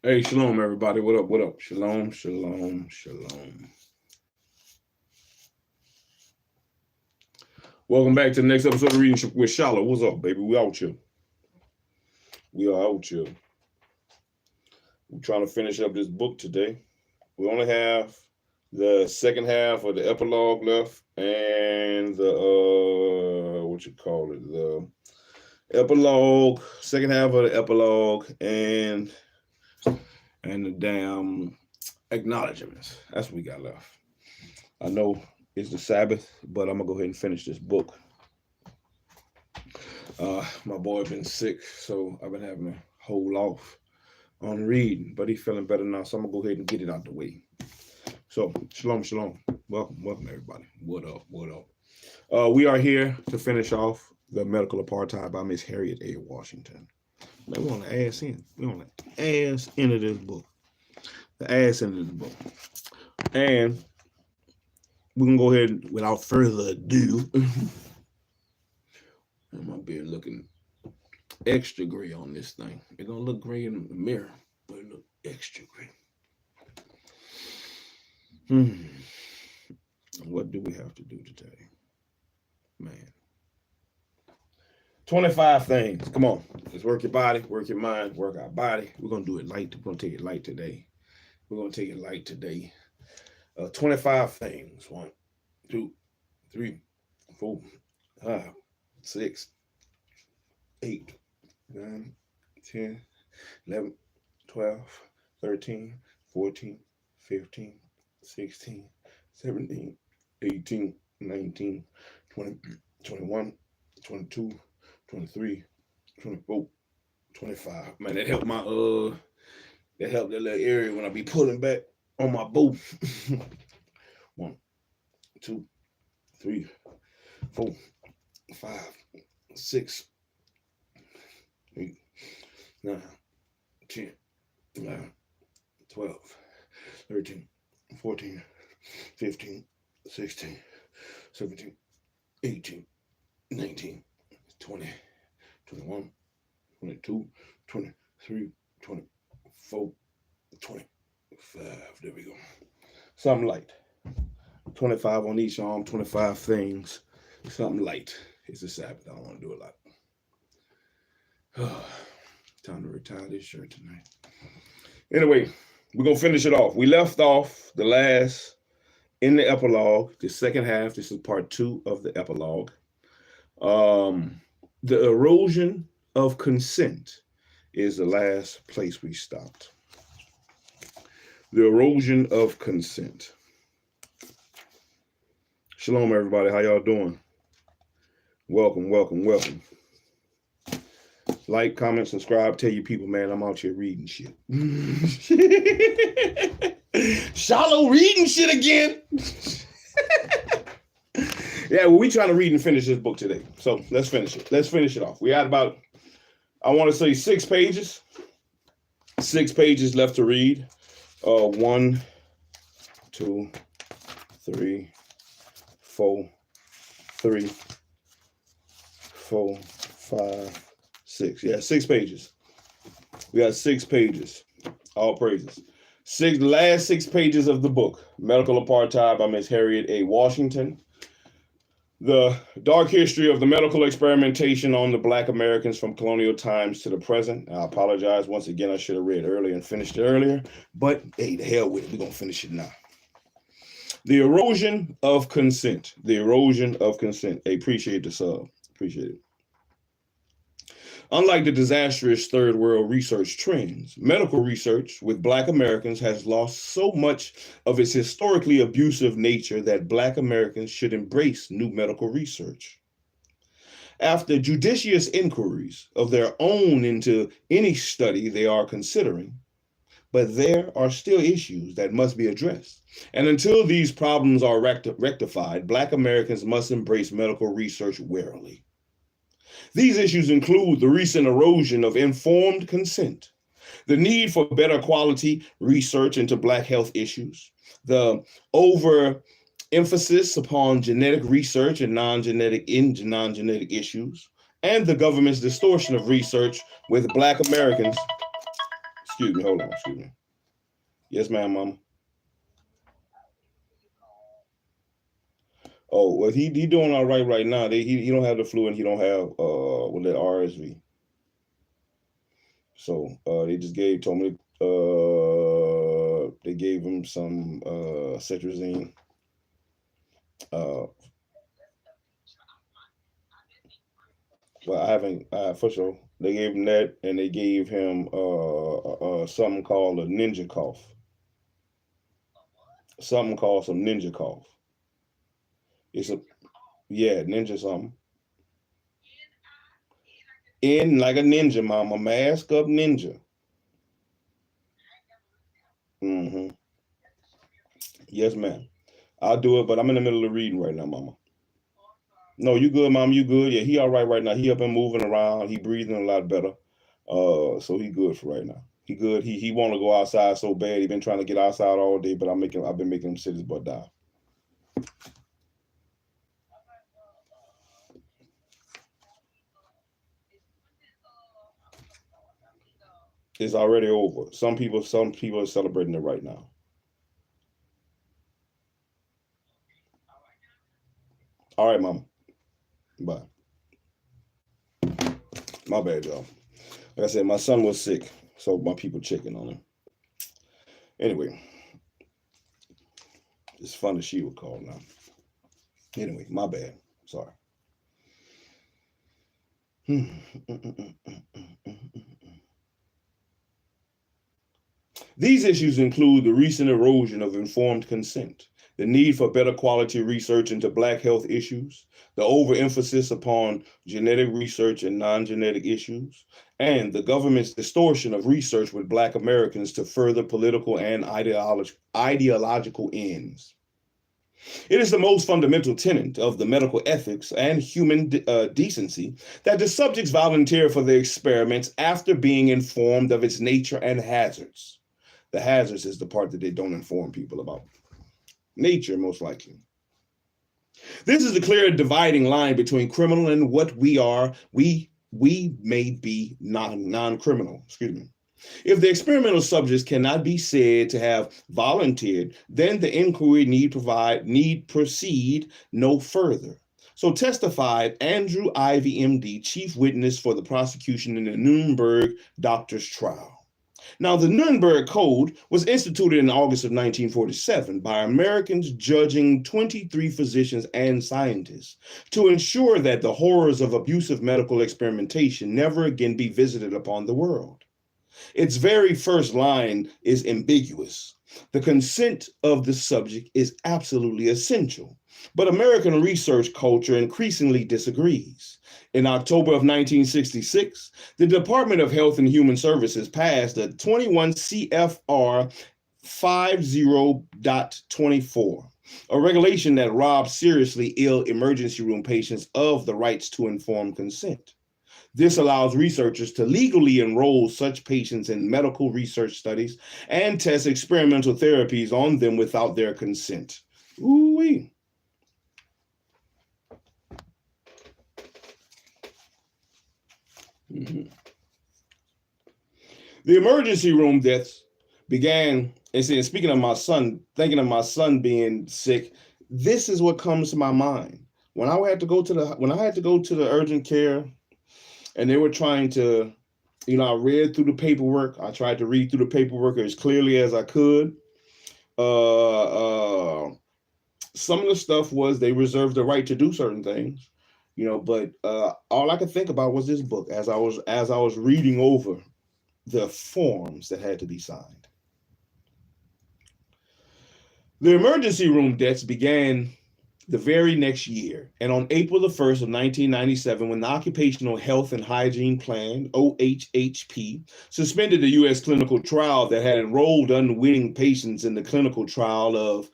Hey, shalom, everybody. What up? What up? Shalom, shalom, shalom. Welcome back to the next episode of Reading with SHILO. What's up, baby? We out here. We are out here. We're trying to finish up this book today. We only have the second half of the epilogue left and the, the epilogue, second half of the epilogue and the damn acknowledgments. That's what we got left. I know it's the Sabbath, but I'm gonna go ahead and finish this book. My boy been sick, so I've been having to hold off on reading, but he's feeling better now, so I'm gonna go ahead and get it out the way. So shalom, shalom. Welcome everybody. What up? What up? We are here to finish off The Medical Apartheid by Miss Harriet A. Washington. Man, we on the ass end. We on the ass end of this book. The ass end of the book. And we can go ahead without further ado. My beard looking extra gray on this thing. It's gonna look gray in the mirror, but it look extra gray. What do we have to do today? Man. 25 things. Come on. Let's work your body, work your mind, work our body. We're going to do it light. We're going to take it light today. 25 things. 1, 2, 3, 4, 5, 6, 8, 9, 10, 11, 12, 13, 14, 15, 16, 17, 18, 19, 20, 21, 22, 23, 24, 25. Man, that helped that little area when I be pulling back on my bow. 1, 2, 3, 4, 5, 6, 8, 9, 10, 11, 12, 13, 14, 15, 16, 17, 18, 19, 20, 21, 22, 23, 24, 25. There we go. Something light. 25 on each arm, 25 things. Something light. It's a Sabbath. I don't want to do a lot. Time to retire this shirt tonight. Anyway, we're going to finish it off. We left off the last in the epilogue, the second half. This is part 2 of the epilogue. The erosion of consent is the last place we stopped. The erosion of consent. Shalom, everybody. How y'all doing? Welcome, welcome, welcome. Like, comment, subscribe. Tell your people, man, I'm out here reading shit. SHILO reading shit again. Yeah, well, we trying to read and finish this book today. So let's finish it. Let's finish it off. We had about, I want to say 6 pages. 6 pages left to read. 1, 2, 3, 4, 3, 4, 5, 6. Yeah, 6 pages. We got 6 pages. All praises. The last 6 pages of the book, Medical Apartheid by Miss Harriet A. Washington. The dark history of the medical experimentation on the Black Americans from colonial times to the present. I apologize once again. I should have read earlier and finished it earlier, but hey, the hell with it. We're going to finish it now. The erosion of consent. The erosion of consent. Hey, appreciate the sub. Appreciate it. Unlike the disastrous third world research trends, medical research with Black Americans has lost so much of its historically abusive nature that Black Americans should embrace new medical research. After judicious inquiries of their own into any study they are considering, but there are still issues that must be addressed. And until these problems are rectified, Black Americans must embrace medical research warily. These issues include the recent erosion of informed consent, the need for better quality research into Black health issues, the overemphasis upon genetic research and non-genetic issues, and the government's distortion of research with Black Americans. Excuse me. Hold on. Excuse me. Yes, ma'am, mama. Oh, well, he doing all right now. He don't have the flu and he don't have with the RSV. So they just told me they gave him some cetirizine. Well, I haven't for sure. They gave him that, and they gave him something called a ninja cough. Something called some ninja cough. It's a ninja something. In like a ninja, mama, mask up ninja. Mm-hmm. Yes, ma'am. I'll do it, but I'm in the middle of reading right now, mama. No, you good, mom. You good? Yeah, he all right now. He up and moving around. He breathing a lot better. So he good for right now. He good. He want to go outside so bad. He been trying to get outside all day, but I've been making him sit his butt down. It's already over. Some people are celebrating it right now. All right, mama. Bye. My bad, y'all. Like I said, my son was sick, so my people checking on him. Anyway, it's fun that she would call now. Anyway, my bad. Sorry. These issues include the recent erosion of informed consent, the need for better quality research into Black health issues, the overemphasis upon genetic research and non-genetic issues, and the government's distortion of research with Black Americans to further political and ideological ends. It is the most fundamental tenet of the medical ethics and human decency that the subjects volunteer for the experiments after being informed of its nature and hazards. The hazards is the part that they don't inform people about. Nature, most likely. This is the clear dividing line between criminal and what we are. We may be non-criminal. Excuse me. If the experimental subjects cannot be said to have volunteered, then the inquiry need proceed no further. So testified Andrew Ivy, MD, chief witness for the prosecution in the Nuremberg doctor's trial. Now, the Nuremberg Code was instituted in August of 1947 by Americans judging 23 physicians and scientists to ensure that the horrors of abusive medical experimentation never again be visited upon the world. Its very first line is ambiguous. The consent of the subject is absolutely essential, but American research culture increasingly disagrees. In October of 1966, the Department of Health and Human Services passed a 21 CFR 50.24, a regulation that robs seriously ill emergency room patients of the rights to informed consent. This allows researchers to legally enroll such patients in medical research studies and test experimental therapies on them without their consent. Ooh-wee. Mm-hmm. The emergency room deaths began, and speaking of my son, thinking of my son being sick, this is what comes to my mind. When I had to go to the urgent care, and they were trying to, I read through the paperwork. I tried to read through the paperwork as clearly as I could. Some of the stuff was they reserved the right to do certain things, but all I could think about was this book as I was reading over the forms that had to be signed. The emergency room deaths began the very next year, and on April the 1st of 1997, when the Occupational Health and Hygiene Plan, OHHP, suspended the U.S. clinical trial that had enrolled unwitting patients in the clinical trial of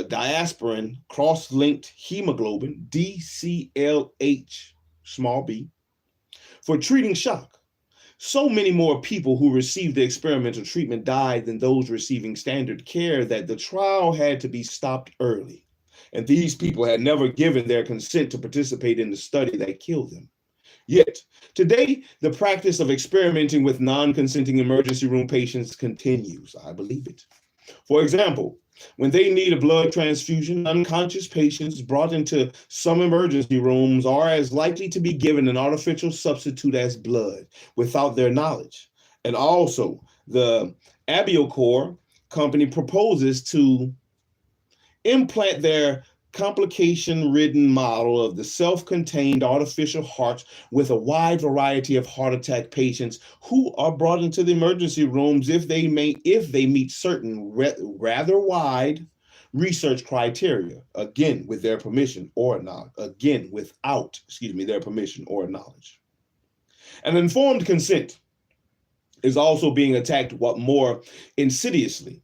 diasporin cross-linked hemoglobin, DCLH, small b, for treating shock. So many more people who received the experimental treatment died than those receiving standard care that the trial had to be stopped early. And these people had never given their consent to participate in the study that killed them. Yet, today, the practice of experimenting with non-consenting emergency room patients continues. I believe it. For example, when they need a blood transfusion, unconscious patients brought into some emergency rooms are as likely to be given an artificial substitute as blood without their knowledge. And also, the Abiocor company proposes to implant their complication-ridden model of the self-contained artificial heart with a wide variety of heart attack patients who are brought into the emergency rooms if they meet certain rather wide research criteria, again with their permission or not, again without, their permission or knowledge. And informed consent is also being attacked what more insidiously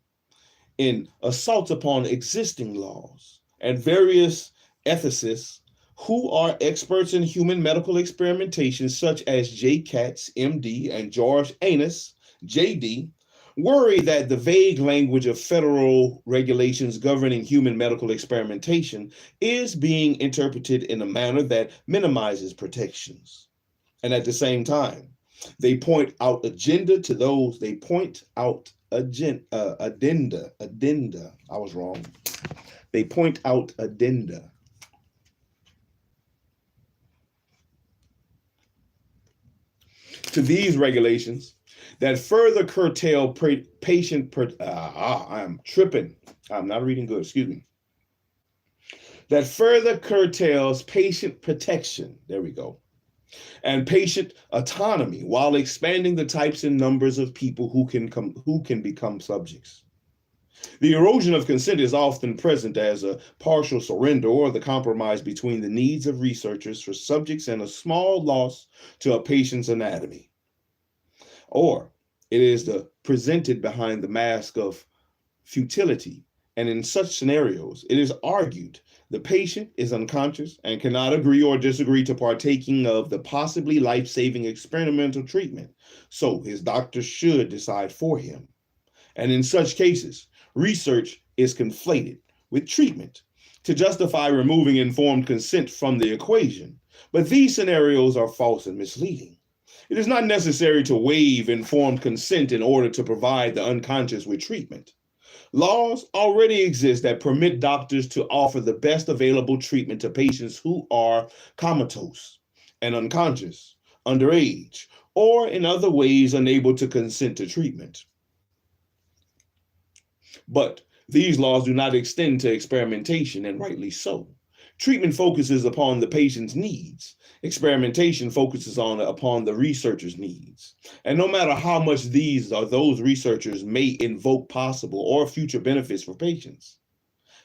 in assaults upon existing laws, and various ethicists who are experts in human medical experimentation, such as J. Katz, MD, and George Anus, JD, worry that the vague language of federal regulations governing human medical experimentation is being interpreted in a manner that minimizes protections. And at the same time, they point out addenda. I was wrong. They point out addenda to these regulations that further curtail I'm tripping. I'm not reading good. Excuse me. That further curtails patient protection. There we go. And patient autonomy while expanding the types and numbers of people who can become subjects. The erosion of consent is often present as a partial surrender or the compromise between the needs of researchers for subjects and a small loss to a patient's anatomy. Or it is presented behind the mask of futility. And in such scenarios, it is argued the patient is unconscious and cannot agree or disagree to partaking of the possibly life-saving experimental treatment, so his doctor should decide for him. And in such cases, research is conflated with treatment to justify removing informed consent from the equation. But these scenarios are false and misleading. It is not necessary to waive informed consent in order to provide the unconscious with treatment. Laws already exist that permit doctors to offer the best available treatment to patients who are comatose and unconscious, underage, or in other ways unable to consent to treatment. But these laws do not extend to experimentation, and rightly so. Treatment focuses upon the patient's needs. Experimentation focuses upon the researcher's needs. And no matter how much those researchers may invoke possible or future benefits for patients.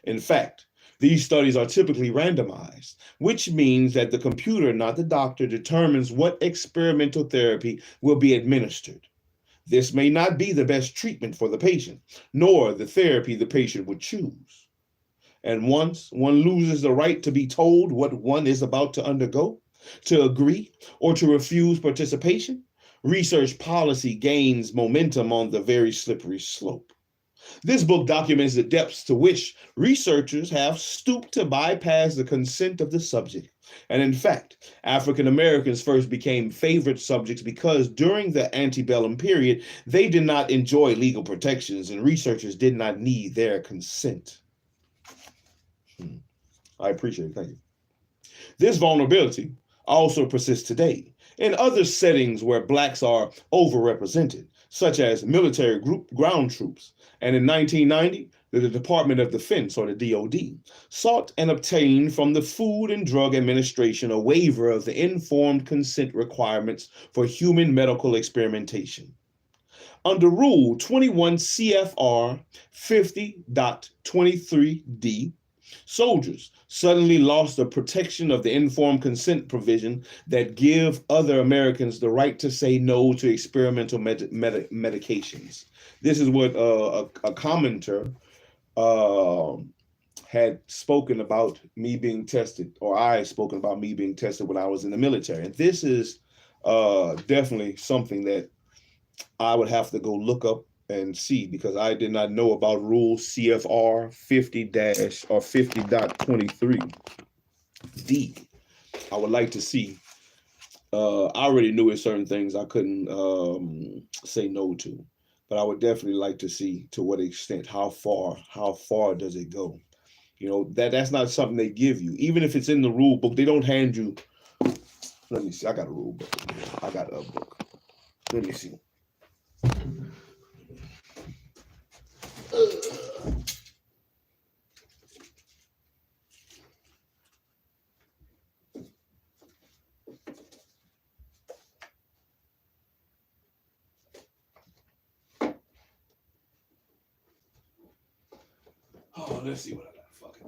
In fact, these studies are typically randomized, which means that the computer, not the doctor, determines what experimental therapy will be administered. This may not be the best treatment for the patient, nor the therapy the patient would choose. And once one loses the right to be told what one is about to undergo, to agree or to refuse participation, research policy gains momentum on the very slippery slope. This book documents the depths to which researchers have stooped to bypass the consent of the subject. And in fact, African Americans first became favorite subjects because during the antebellum period, they did not enjoy legal protections and researchers did not need their consent. I appreciate it. Thank you. This vulnerability also persists today in other settings where Blacks are overrepresented, such as military ground troops. And in 1990, the Department of Defense, or the DoD, sought and obtained from the Food and Drug Administration a waiver of the informed consent requirements for human medical experimentation. Under Rule 21 CFR 50.23D, soldiers suddenly lost the protection of the informed consent provision that give other Americans the right to say no to experimental medications. This is what a commenter had spoken about me being tested, or I had spoken about me being tested when I was in the military. And this is definitely something that I would have to go look up and see, because I did not know about Rule CFR 50.23D. I would like to see I already knew it certain things I couldn't say no to, but I would definitely like to see to what extent, how far does it go? You know, that's not something they give you. Even if it's in the rule book, they don't hand you. Let me see. I got a rule book. I got a book. Let me see. Oh, let's see what I got. Fuck it.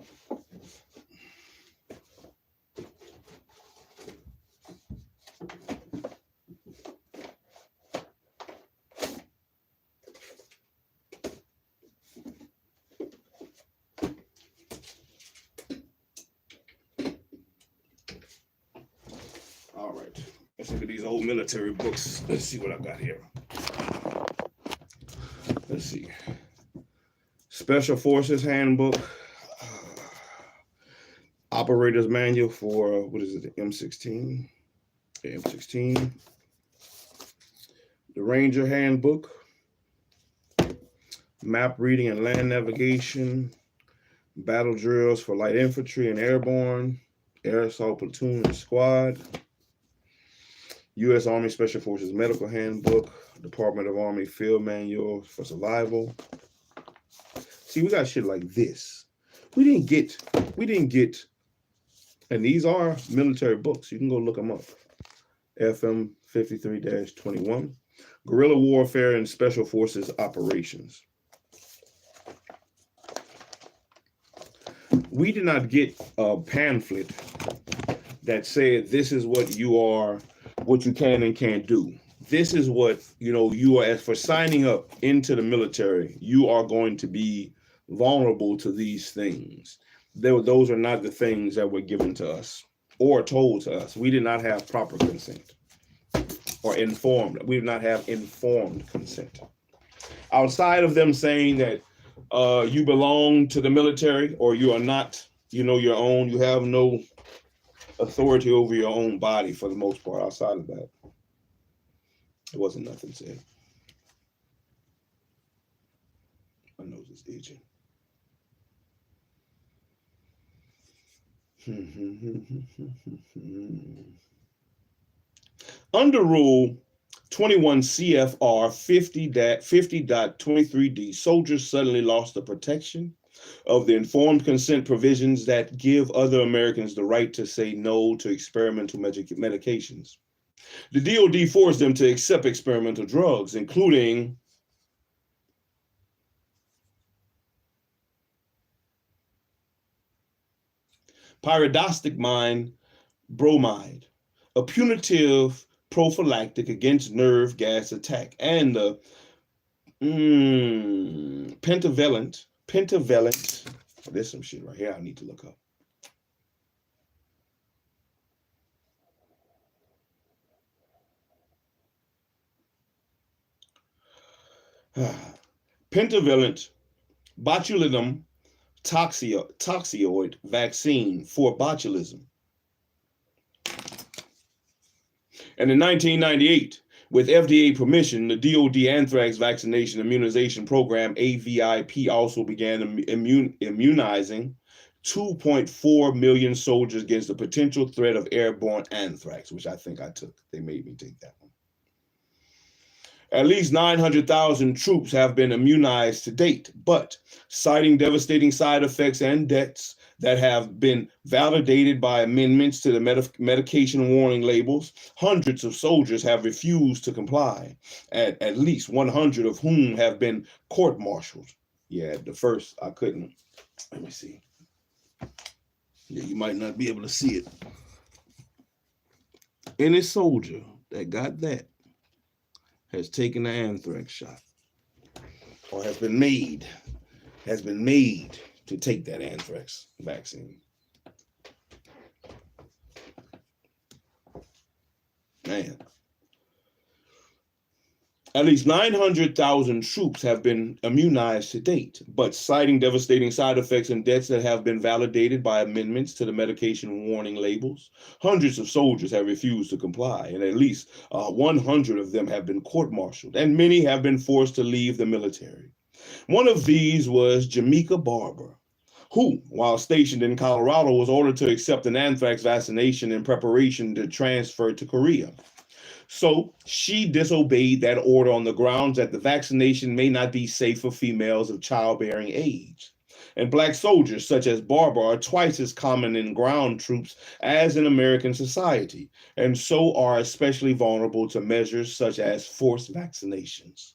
All right. Let's look at these old military books. Let's see what I got here. Let's see. Special Forces Handbook. Operator's Manual for, what is it, M16? M16. The Ranger Handbook. Map reading and land navigation. Battle drills for light infantry and airborne. Air assault platoon and squad. U.S. Army Special Forces Medical Handbook. Department of Army Field Manual for Survival. See, we got shit like this. We didn't get, and these are military books. You can go look them up. FM 53-21. Guerrilla Warfare and Special Forces Operations. We did not get a pamphlet that said this is what you are, what you can and can't do. This is what, you are, as for signing up into the military, you are going to be vulnerable to these things. Those are not the things that were given to us or told to us. We did not have proper consent or informed. We did not have informed consent. Outside of them saying that you belong to the military or you are not, your own, you have no authority over your own body for the most part. Outside of that, there wasn't nothing said. My nose is itching. Under Rule 21 CFR 50.23D, soldiers suddenly lost the protection of the informed consent provisions that give other Americans the right to say no to experimental medications. The DoD forced them to accept experimental drugs, including pyridostigmine bromide, a punitive prophylactic against nerve gas attack, and the pentavalent. There's some shit right here I need to look up. Pentavalent botulinum toxoid vaccine for botulism. And in 1998, with FDA permission, the DoD anthrax vaccination immunization program, AVIP, also began immunizing 2.4 million soldiers against the potential threat of airborne anthrax, which I think I took. They made me take that one. At least 900,000 troops have been immunized to date, but citing devastating side effects and deaths that have been validated by amendments to the medication warning labels, hundreds of soldiers have refused to comply, at least 100 of whom have been court-martialed. Yeah, the first, I couldn't. Let me see. Yeah, you might not be able to see it. Any soldier that got that has taken the anthrax shot or has been made to take that anthrax vaccine. Man. At least 900,000 troops have been immunized to date, but citing devastating side effects and deaths that have been validated by amendments to the medication warning labels. Hundreds of soldiers have refused to comply, and at least 100 of them have been court-martialed, and many have been forced to leave the military. One of these was Jamaica Barber, who, while stationed in Colorado, was ordered to accept an anthrax vaccination in preparation to transfer to Korea. So she disobeyed that order on the grounds that the vaccination may not be safe for females of childbearing age. And Black soldiers, such as Barber, are twice as common in ground troops as in American society, and so are especially vulnerable to measures such as forced vaccinations.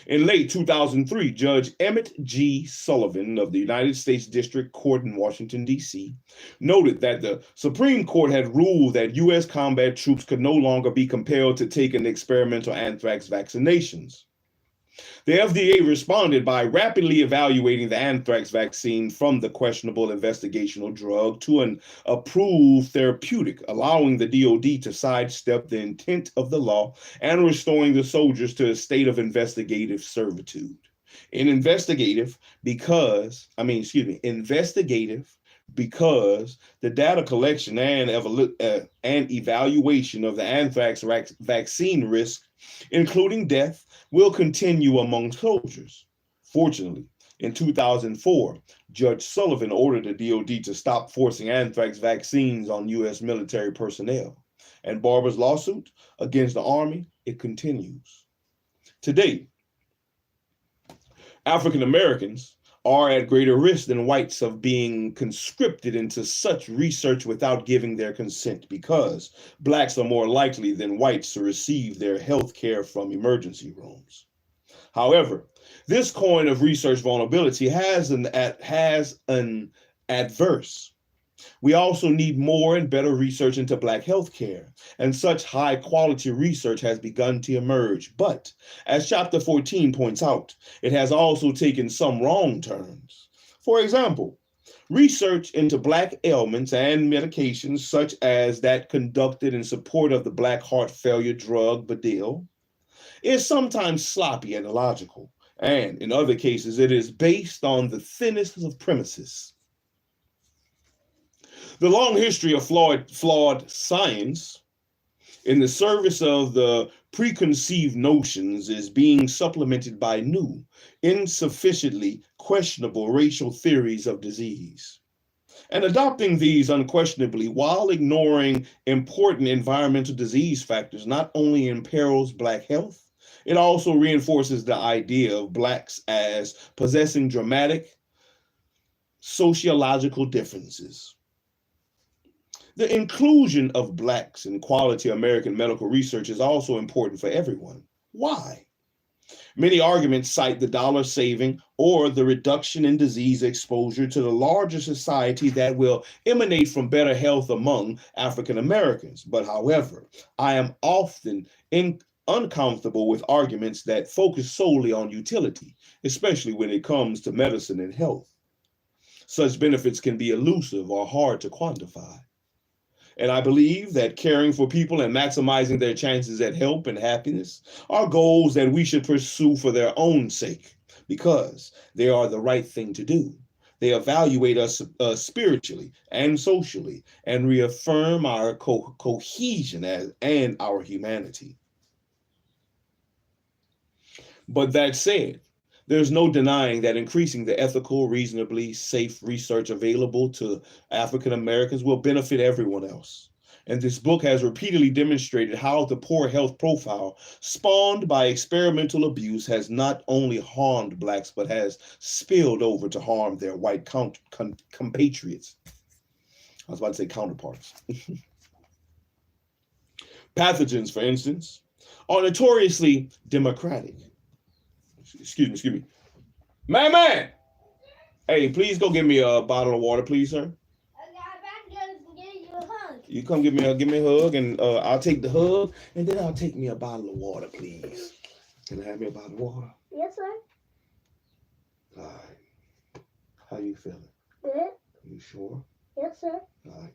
In late 2003, Judge Emmett G. Sullivan of the United States District Court in Washington, D.C., noted that the Supreme Court had ruled that U.S. combat troops could no longer be compelled to take an experimental anthrax vaccinations. The FDA responded by rapidly evaluating the anthrax vaccine from the questionable investigational drug to an approved therapeutic, allowing the DoD to sidestep the intent of the law and restoring the soldiers to a state of investigative servitude. Investigative because the data collection and evaluation of the anthrax vaccine risk, including death, will continue among soldiers. Fortunately, in 2004, Judge Sullivan ordered the DoD to stop forcing anthrax vaccines on U.S. military personnel. And Barber's lawsuit against the Army, it continues. Today, African Americans are at greater risk than whites of being conscripted into such research without giving their consent, because Blacks are more likely than whites to receive their health care from emergency rooms. However, this coin of research vulnerability has an adverse. We also need more and better research into Black healthcare, and such high quality research has begun to emerge. But, as Chapter 14 points out, it has also taken some wrong turns. For example, research into Black ailments and medications, such as that conducted in support of the Black heart failure drug Badil, is sometimes sloppy and illogical, and in other cases, it is based on the thinnest of premises. The long history of flawed science in the service of the preconceived notions is being supplemented by new, insufficiently questionable racial theories of disease. And adopting these unquestionably while ignoring important environmental disease factors not only imperils Black health, it also reinforces the idea of Blacks as possessing dramatic sociological differences. The inclusion of Blacks in quality American medical research is also important for everyone. Why? Many arguments cite the dollar saving or the reduction in disease exposure to the larger society that will emanate from better health among African Americans. But however, I am often uncomfortable with arguments that focus solely on utility, especially when it comes to medicine and health. Such benefits can be elusive or hard to quantify. And I believe that caring for people and maximizing their chances at help and happiness are goals that we should pursue for their own sake, because they are the right thing to do. They evaluate us spiritually and socially and reaffirm our cohesion and our humanity. But that said, there's no denying that increasing the ethical, reasonably safe research available to African Americans will benefit everyone else. And this book has repeatedly demonstrated how the poor health profile spawned by experimental abuse has not only harmed Blacks, but has spilled over to harm their white compatriots. I was about to say counterparts. Pathogens, for instance, are notoriously democratic. Excuse me. Man. Hey, please go give me a bottle of water, please, sir. You come give me a hug, and I'll take the hug, and then I'll take me a bottle of water, please. Can I have me a bottle of water? Yes, sir. All right. How you feeling? Good. You sure? Yes, sir. All right.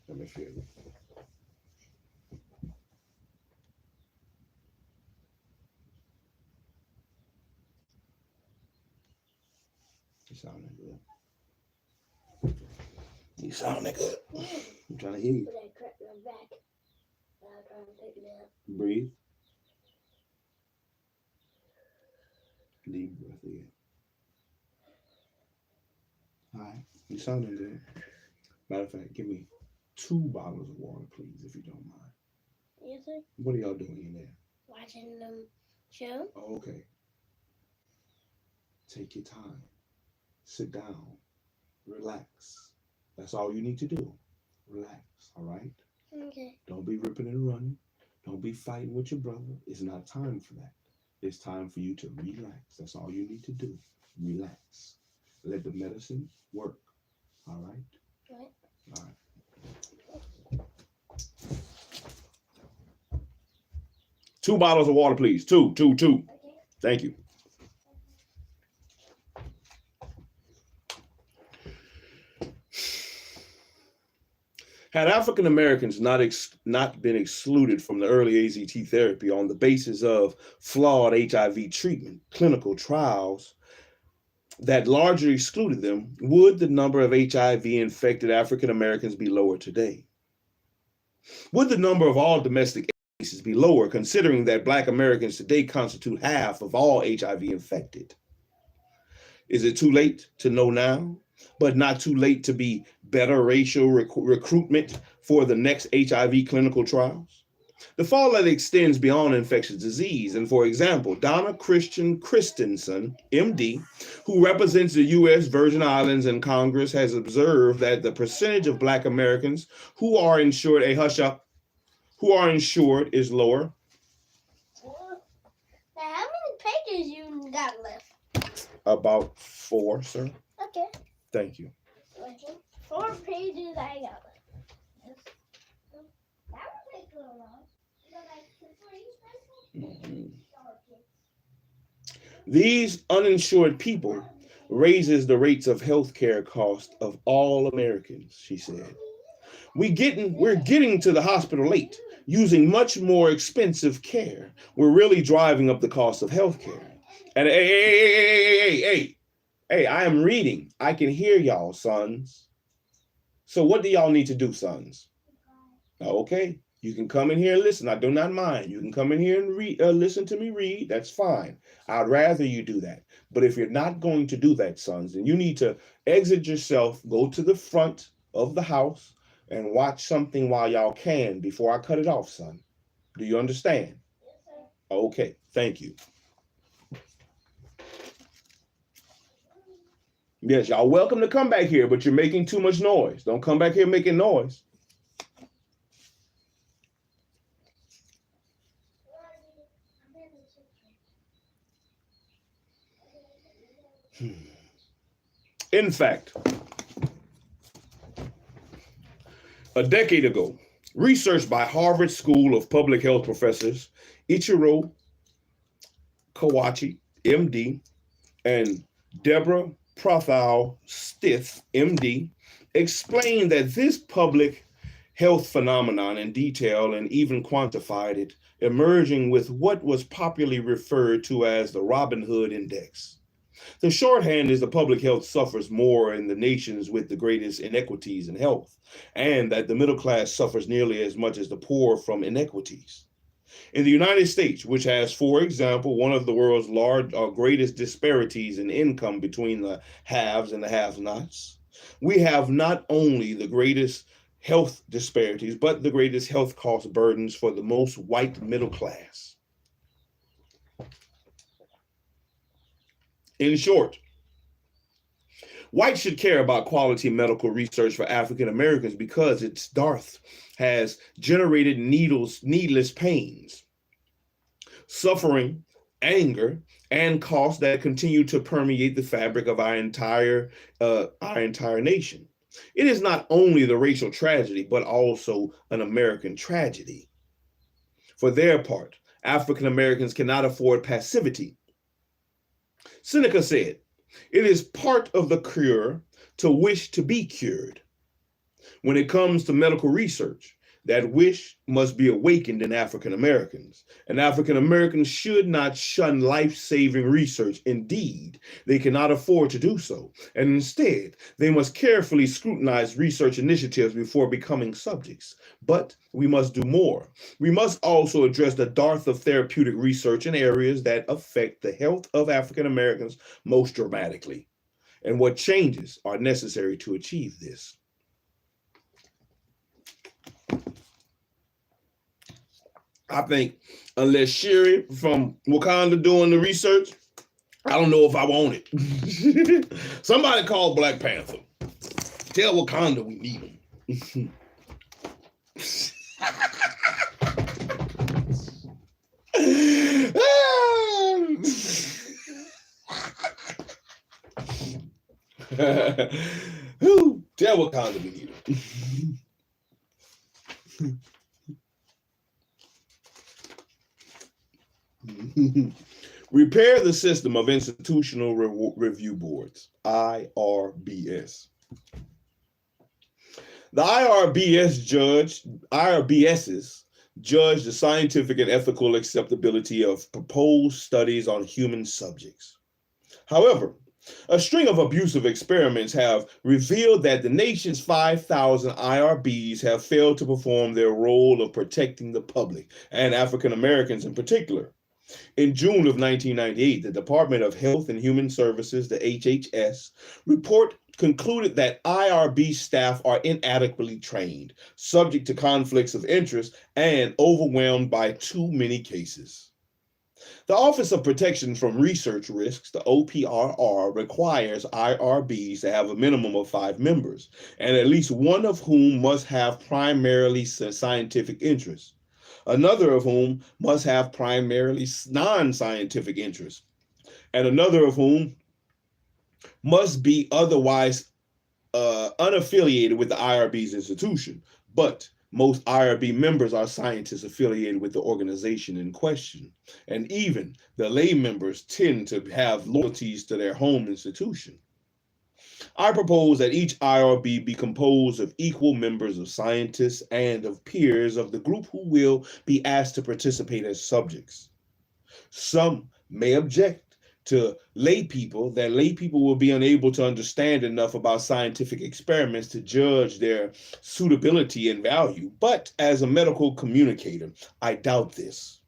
Let me feel it. You sounding good. You sounding good. I'm trying to hear you. Breathe. Deep breath again. All right. You sounding good. Matter of fact, give me 2 bottles of water, please, if you don't mind. Yes, sir. What are y'all doing in there? Watching them show. Oh, okay. Take your time. Sit down. Relax. That's all you need to do. Relax, all right? Okay. Don't be ripping and running. Don't be fighting with your brother. It's not time for that. It's time for you to relax. That's all you need to do. Relax. Let the medicine work. All right? Right. All right. 2 bottles of water, please. 2. Okay. Thank you. Had African Americans not been excluded from the early AZT therapy on the basis of flawed HIV treatment, clinical trials that largely excluded them, would the number of HIV-infected African Americans be lower today? Would the number of all domestic cases be lower, considering that Black Americans today constitute half of all HIV infected? Is it too late to know now, but not too late to be better racial recruitment for the next HIV clinical trials? The fallout extends beyond infectious disease. And for example, Donna Christensen, MD, who represents the U.S. Virgin Islands in Congress, has observed that the percentage of Black Americans who are insured, who are insured is lower. Now, how many pages you got left? About 4, sir. Okay. Thank you. 4 pages I got left. That would take a little long. Mm-hmm. These uninsured people raises the rates of healthcare cost of all Americans, she said. We're getting to the hospital late, using much more expensive care. We're really driving up the cost of healthcare. And hey, I am reading. I can hear y'all, sons. So what do y'all need to do, sons? Okay, you can come in here and listen. I do not mind. You can come in here and read, listen to me read. That's fine. I'd rather you do that. But if you're not going to do that, sons, then you need to exit yourself, go to the front of the house, and watch something while y'all can before I cut it off, son. Do you understand? Yes, sir. Okay, thank you. Yes, y'all welcome to come back here, but you're making too much noise. Don't come back here making noise. In fact, a decade ago, research by Harvard School of Public Health professors Ichiro Kawachi, MD, and Deborah Prothal Stith, MD, explained that this public health phenomenon in detail and even quantified it, emerging with what was popularly referred to as the Robin Hood Index. The shorthand is the public health suffers more in the nations with the greatest inequities in health, and that the middle class suffers nearly as much as the poor from inequities. In the United States, which has, for example, one of the world's greatest disparities in income between the haves and the have-nots, we have not only the greatest health disparities, but the greatest health cost burdens for the most white middle class. In short, whites should care about quality medical research for African Americans because its dearth has generated needless pains, suffering, anger, and costs that continue to permeate the fabric of our entire nation. It is not only the racial tragedy, but also an American tragedy. For their part, African Americans cannot afford passivity. Seneca said, "It is part of the cure to wish to be cured." When it comes to medical research, That wish must be awakened in African Americans, and African Americans should not shun life-saving research. Indeed, they cannot afford to do so, and instead, they must carefully scrutinize research initiatives before becoming subjects. But we must do more. We must also address the dearth of therapeutic research in areas that affect the health of African Americans most dramatically, and what changes are necessary to achieve this. I think unless Sherry from Wakanda doing the research, I don't know if I want it. Somebody call Black Panther. Tell Wakanda we need him. Tell Wakanda we need him. Repair the system of institutional review boards, IRBS. The IRBSs judge the scientific and ethical acceptability of proposed studies on human subjects. However, a string of abusive experiments have revealed that the nation's 5,000 IRBs have failed to perform their role of protecting the public, and African Americans in particular. In June of 1998, the Department of Health and Human Services, the HHS, report concluded that IRB staff are inadequately trained, subject to conflicts of interest, and overwhelmed by too many cases. The Office of Protection from Research Risks, the OPRR, requires IRBs to have a minimum of 5 members, and at least one of whom must have primarily scientific interests. Another of whom must have primarily non-scientific interests, and another of whom must be otherwise unaffiliated with the IRB's institution. But most IRB members are scientists affiliated with the organization in question, and even the lay members tend to have loyalties to their home institution. I propose that each IRB be composed of equal members of scientists and of peers of the group who will be asked to participate as subjects. Some may object to lay people that lay people will be unable to understand enough about scientific experiments to judge their suitability and value. But as a medical communicator, I doubt this.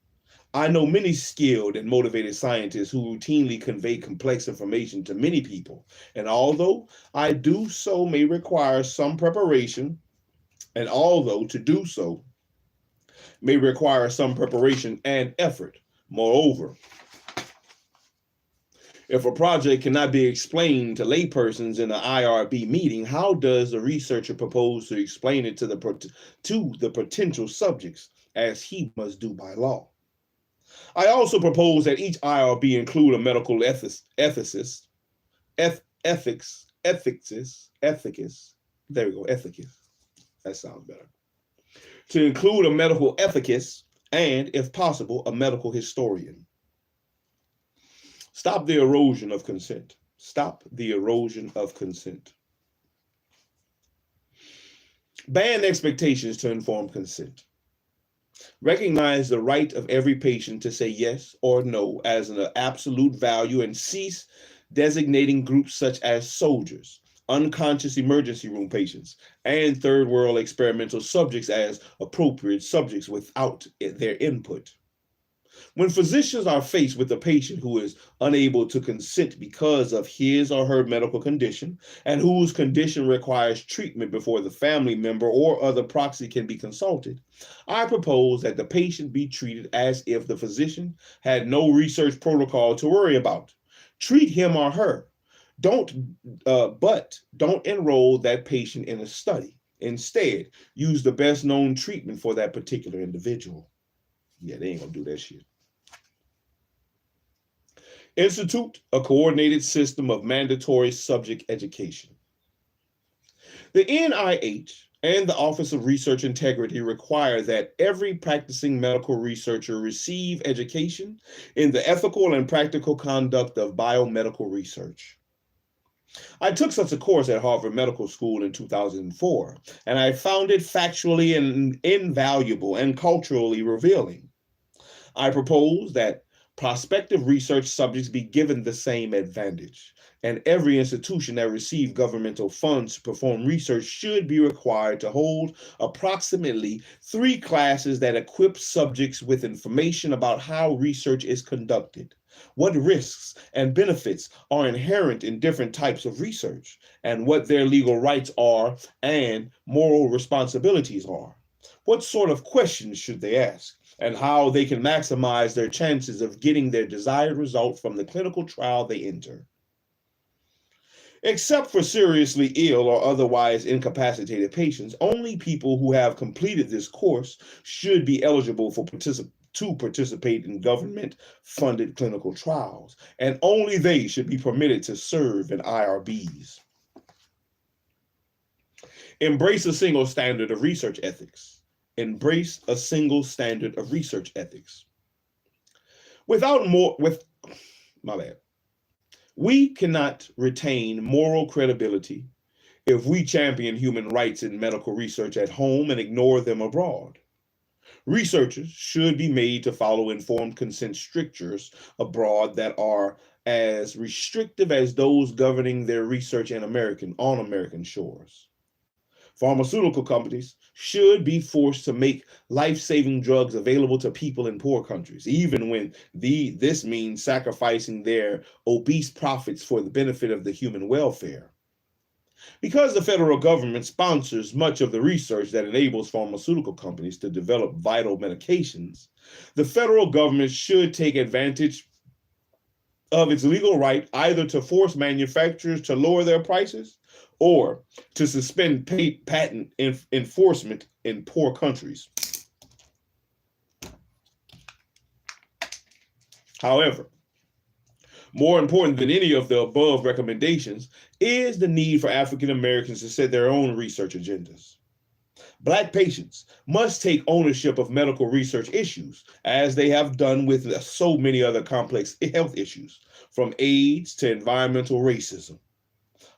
I know many skilled and motivated scientists who routinely convey complex information to many people, and although I do so may require some preparation, and although to do so may require some preparation and effort, moreover, if a project cannot be explained to laypersons in an IRB meeting, how does the researcher propose to explain it to the potential subjects, as he must do by law? I also propose that each IRB include a medical ethicist, there we go, ethicist, that sounds better. To include a medical ethicist and, if possible, a medical historian. Stop the erosion of consent. Stop the erosion of consent. Ban expectations to informed consent. Recognize the right of every patient to say yes or no as an absolute value, and cease designating groups such as soldiers, unconscious emergency room patients, and third world experimental subjects as appropriate subjects without their input. When physicians are faced with a patient who is unable to consent because of his or her medical condition, and whose condition requires treatment before the family member or other proxy can be consulted, I propose that the patient be treated as if the physician had no research protocol to worry about. Treat him or her. But don't enroll that patient in a study. Instead, use the best known treatment for that particular individual. Yeah, they ain't gonna do that shit. Institute a coordinated system of mandatory subject education. The NIH and the Office of Research Integrity require that every practicing medical researcher receive education in the ethical and practical conduct of biomedical research. I took such a course at Harvard Medical School in 2004, and I found it factually invaluable and culturally revealing. I propose that prospective research subjects be given the same advantage, and every institution that receives governmental funds to perform research should be required to hold approximately 3 classes that equip subjects with information about how research is conducted, what risks and benefits are inherent in different types of research, and what their legal rights are and moral responsibilities are. What sort of questions should they ask, and how they can maximize their chances of getting their desired result from the clinical trial they enter. Except for seriously ill or otherwise incapacitated patients, only people who have completed this course should be eligible to participate in government-funded clinical trials, and only they should be permitted to serve in IRBs. Embrace a single standard of research ethics. Embrace a single standard of research ethics. We cannot retain moral credibility if we champion human rights in medical research at home and ignore them abroad. Researchers should be made to follow informed consent strictures abroad that are as restrictive as those governing their research on American shores. Pharmaceutical companies should be forced to make life-saving drugs available to people in poor countries, even when this means sacrificing their obese profits for the benefit of the human welfare. Because the federal government sponsors much of the research that enables pharmaceutical companies to develop vital medications, the federal government should take advantage of its legal right either to force manufacturers to lower their prices or to suspend patent enforcement in poor countries. However, more important than any of the above recommendations is the need for African Americans to set their own research agendas. Black patients must take ownership of medical research issues, as they have done with so many other complex health issues, from AIDS to environmental racism.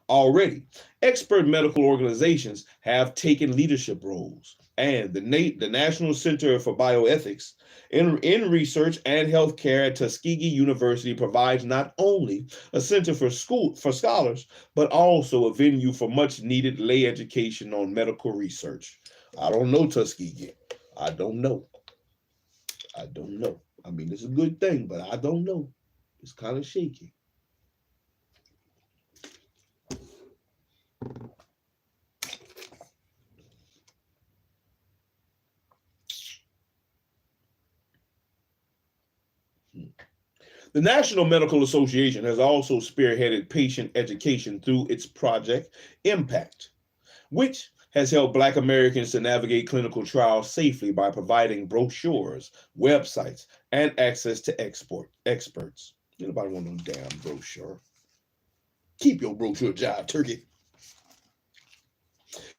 Already, expert medical organizations have taken leadership roles, and the National Center for Bioethics in Research and Healthcare at Tuskegee University provides not only a center for scholars, but also a venue for much needed lay education on medical research. I don't know Tuskegee. I don't know. I mean, it's a good thing, but I don't know. It's kind of shaky. The National Medical Association has also spearheaded patient education through its Project Impact, which has helped Black Americans to navigate clinical trials safely by providing brochures, websites, and access to experts. Nobody want no damn brochure. Keep your brochure jive, turkey.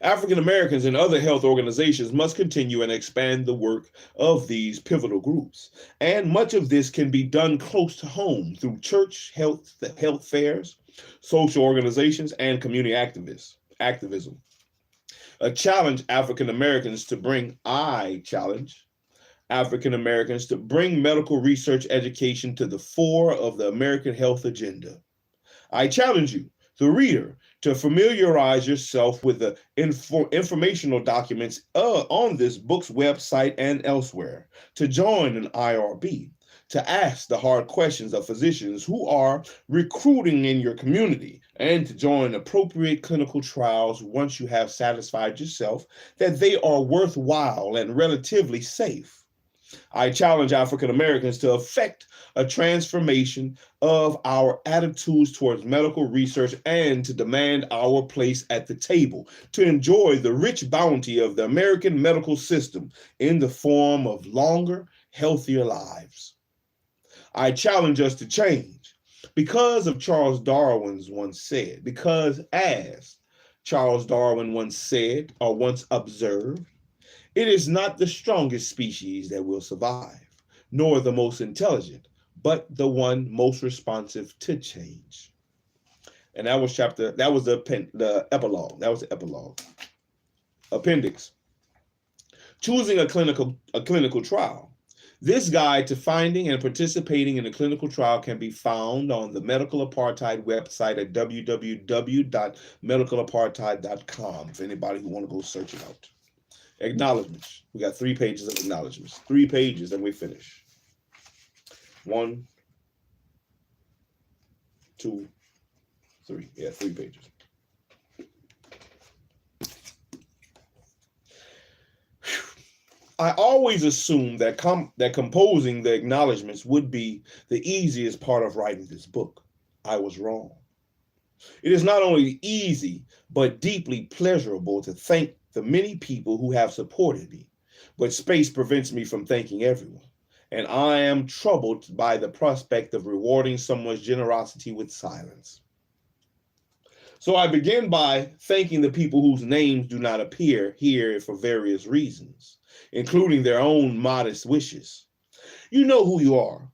African Americans and other health organizations must continue and expand the work of these pivotal groups. And much of this can be done close to home through church health fairs, social organizations, and community activism. I challenge African Americans to bring medical research education to the fore of the American health agenda. I challenge you, the reader, to familiarize yourself with the informational documents on this book's website and elsewhere, to join an IRB, to ask the hard questions of physicians who are recruiting in your community, and to join appropriate clinical trials once you have satisfied yourself that they are worthwhile and relatively safe. I challenge African Americans to effect a transformation of our attitudes towards medical research and to demand our place at the table, to enjoy the rich bounty of the American medical system in the form of longer, healthier lives. I challenge us to change because as Charles Darwin once said, or once observed, it is not the strongest species that will survive, nor the most intelligent, but the one most responsive to change. And that was the epilogue. That was the epilogue. Appendix. Choosing a clinical trial. This guide to finding and participating in a clinical trial can be found on the Medical Apartheid website at www.medicalapartheid.com for anybody who want to go search it out. Acknowledgements. We got 3 pages of acknowledgements. 3 pages and we finish. 1, 2, 3. Yeah, 3 pages. I always assumed that composing the acknowledgments would be the easiest part of writing this book. I was wrong. It is not only easy, but deeply pleasurable to thank the many people who have supported me, but space prevents me from thanking everyone. And I am troubled by the prospect of rewarding someone's generosity with silence. So I begin by thanking the people whose names do not appear here for various reasons, including their own modest wishes. You know who you are,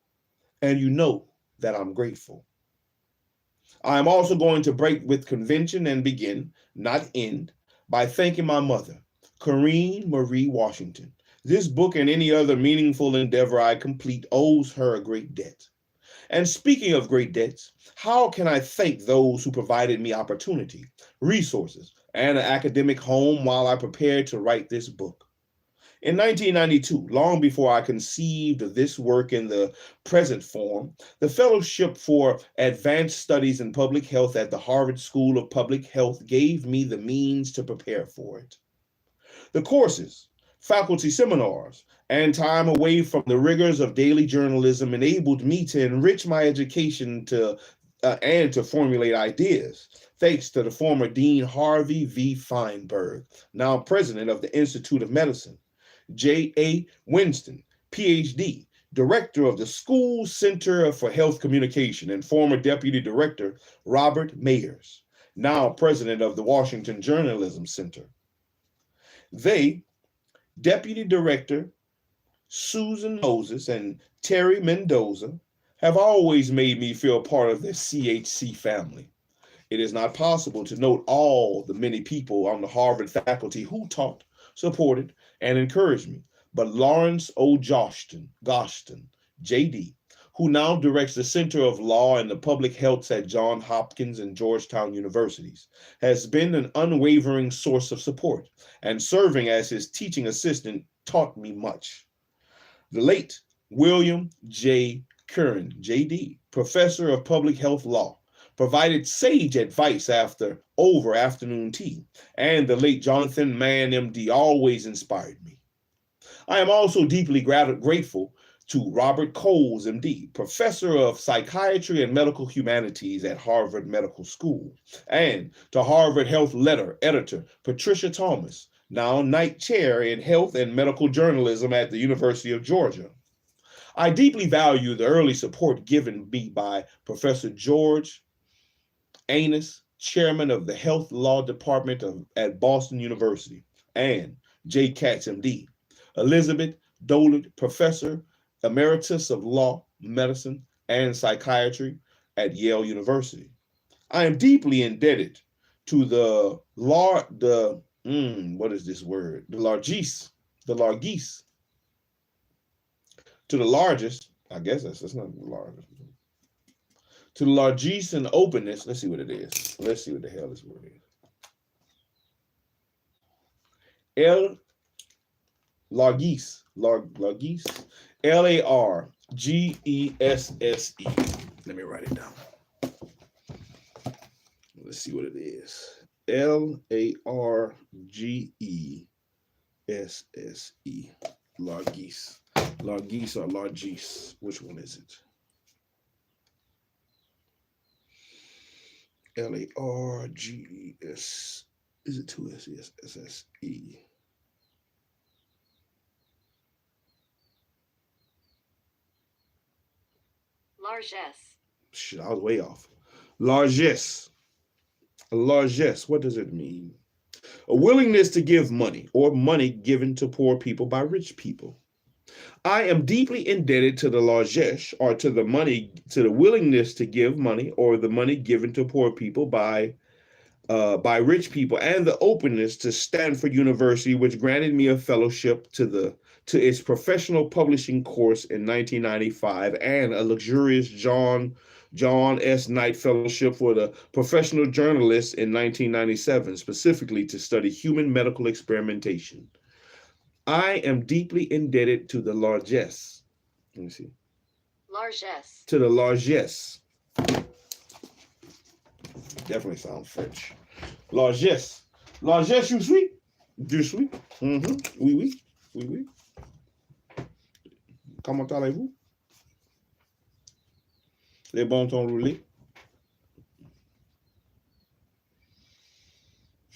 and you know that I'm grateful. I am also going to break with convention and begin, not end, by thanking my mother, Corrine Marie Washington. This book and any other meaningful endeavor I complete owes her a great debt. And speaking of great debts, how can I thank those who provided me opportunity, resources, and an academic home while I prepared to write this book? In 1992, long before I conceived of this work in the present form, the Fellowship for Advanced Studies in Public Health at the Harvard School of Public Health gave me the means to prepare for it. The courses, faculty seminars, and time away from the rigors of daily journalism enabled me to enrich my education and to formulate ideas, thanks to the former Dean Harvey V. Feinberg, now president of the Institute of Medicine, J.A. Winston, Ph.D., director of the School Center for Health Communication, and former deputy director Robert Mayers, now president of the Washington Journalism Center. They, Deputy Director Susan Moses and Terry Mendoza, have always made me feel part of the CHC family. It is not possible to note all the many people on the Harvard faculty who taught, supported, and encouraged me, but Lawrence O. Gostin, J.D., who now directs the Center of Law and the Public Health at Johns Hopkins and Georgetown Universities, has been an unwavering source of support, and serving as his teaching assistant taught me much. The late William J. Curran, J.D., professor of public health law, provided sage advice over afternoon tea, and the late Jonathan Mann, M.D., always inspired me. I am also deeply grateful to Robert Coles, M.D., professor of psychiatry and medical humanities at Harvard Medical School, and to Harvard Health Letter editor Patricia Thomas, now Knight Chair in Health and Medical Journalism at the University of Georgia. I deeply value the early support given me by Professor George Anus, chairman of the Health Law Department at Boston University, and J. Katz, M.D., Elizabeth Dolan, professor emeritus of law, medicine, and psychiatry at Yale University. I am deeply indebted to the largesse, to the largest, I guess that's not the largest, to the largesse and openness. Let's see what it is. Let's see what the hell this word is. Largesse, L-A-R-G-E-S-S-E. Let me write it down. Let's see what it is. L-A-R-G-E-S-S-E. Largesse. Largesse or largesse. Which one is it? L-A-R-G-E-S. Is it 2 S-E-S? S-S-E. Largesse. Shit, I was way off. Largesse. Largesse. What does it mean? A willingness to give money or money given to poor people by rich people. I am deeply indebted to the largesse, or to the money, to the willingness to give money, or the money given to poor people by rich people, and the openness to Stanford University, which granted me a fellowship to its professional publishing course in 1995, and a luxurious John S. Knight Fellowship for the professional journalists in 1997, specifically to study human medical experimentation. I am deeply indebted to the largesse. Let me see. Largesse. To the largesse. Definitely sounds French. Largesse. Largesse, you suis? Je suis? Oui, oui. Oui, oui. Comment allez-vous? Les bons temps roulés.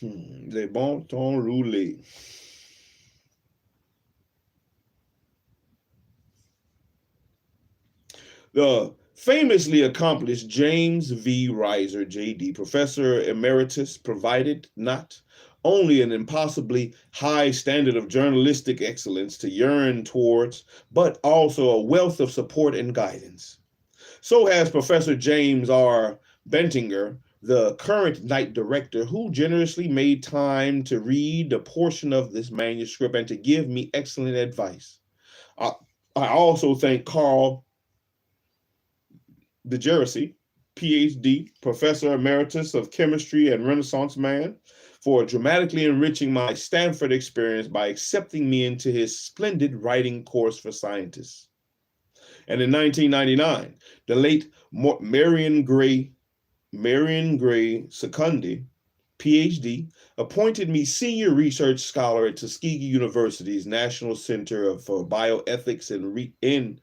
Les bons temps roulés. The famously accomplished James V. Reiser, J.D., Professor Emeritus, provided not only an impossibly high standard of journalistic excellence to yearn towards, but also a wealth of support and guidance. So has Professor James R. Bentinger, the current Knight director, who generously made time to read a portion of this manuscript and to give me excellent advice. I also thank Carl DeGersey, PhD, Professor Emeritus of Chemistry and Renaissance Man, for dramatically enriching my Stanford experience by accepting me into his splendid writing course for scientists. And in 1999, the late Marion Gray Secundi, PhD, appointed me senior research scholar at Tuskegee University's National Center for Bioethics in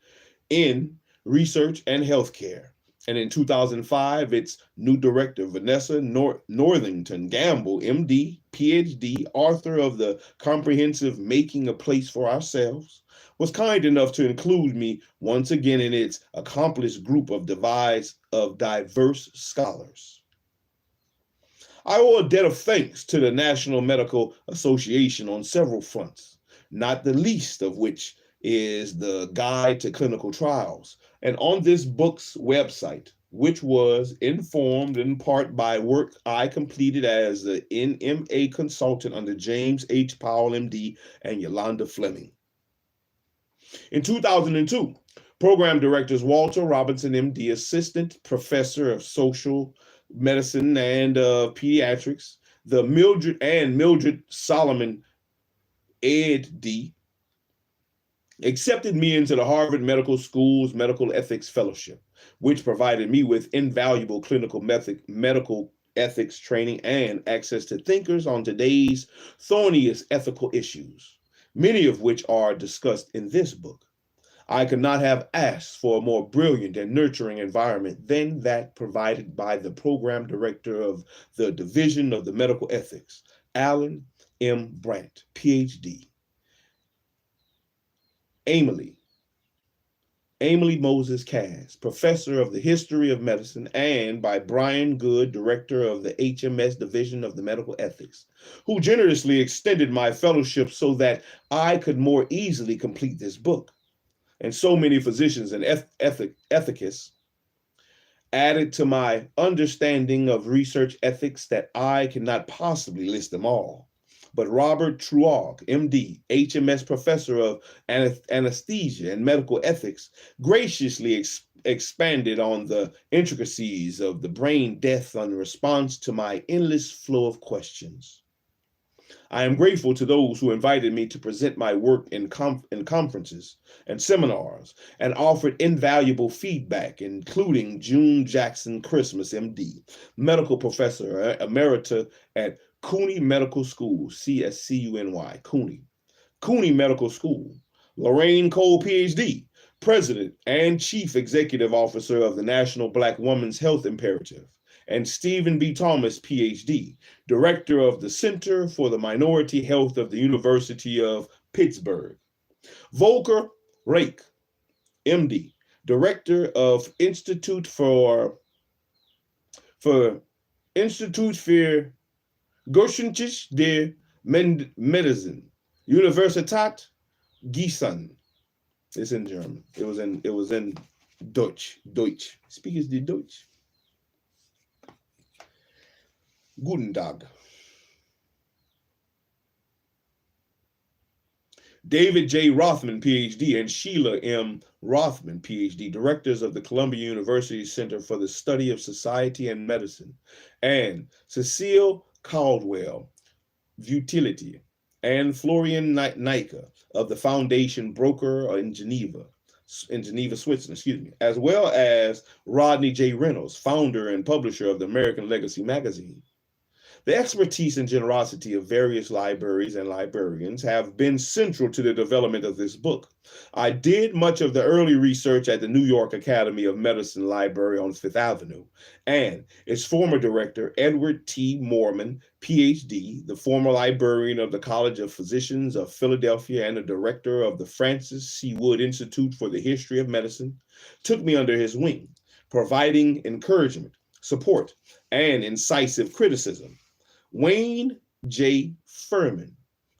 Research and Healthcare. And in 2005, its new director, Vanessa Northington Gamble, MD, PhD, author of the comprehensive Making a Place for Ourselves, was kind enough to include me once again in its accomplished group of diverse scholars. I owe a debt of thanks to the National Medical Association on several fronts, not the least of which is the Guide to Clinical Trials. And on this book's website, which was informed in part by work I completed as an NMA consultant under James H. Powell, MD, and Yolanda Fleming. In 2002, Program Directors Walter Robinson, MD, Assistant Professor of Social Medicine and Pediatrics, the Mildred Solomon, Ed.D., accepted me into the Harvard Medical School's Medical Ethics Fellowship, which provided me with invaluable medical ethics training and access to thinkers on today's thorniest ethical issues, many of which are discussed in this book. I could not have asked for a more brilliant and nurturing environment than that provided by the program director of the Division of the Medical Ethics, Alan M. Brandt, PhD. Emily Moses Cass, Professor of the History of Medicine, and by Brian Good, Director of the HMS Division of the Medical Ethics, who generously extended my fellowship so that I could more easily complete this book. And so many physicians and ethicists added to my understanding of research ethics that I cannot possibly list them all. But Robert Truog, MD, HMS Professor of Anesthesia and Medical Ethics, graciously expanded on the intricacies of the brain death in response to my endless flow of questions. I am grateful to those who invited me to present my work in conferences and seminars and offered invaluable feedback, including June Jackson Christmas, MD, Medical Professor Emerita at Cooney Medical School, CSCUNY, Cooney Medical School, Lorraine Cole, PhD, President and Chief Executive Officer of the National Black Women's Health Imperative, and Stephen B. Thomas, PhD, Director of the Center for the Minority Health of the University of Pittsburgh. Volker Rake, MD, Director of Institute for Geschichte der Medizin, Universität Gießen. It's in German. It was in Deutsch. Deutsch. Speakers die Deutsch. Guten Tag. David J. Rothman, PhD, and Sheila M. Rothman, PhD, directors of the Columbia University Center for the Study of Society and Medicine, and Cecile Caldwell, Vutility, and Florian Nika of the Foundation Broker in Geneva, Switzerland, as well as Rodney J. Reynolds, founder and publisher of the American Legacy magazine. The expertise and generosity of various libraries and librarians have been central to the development of this book. I did much of the early research at the New York Academy of Medicine Library on Fifth Avenue, and its former director, Edward T. Moorman, PhD, the former librarian of the College of Physicians of Philadelphia and the director of the Francis C. Wood Institute for the History of Medicine, took me under his wing, providing encouragement, support, and incisive criticism. Wayne J. Furman,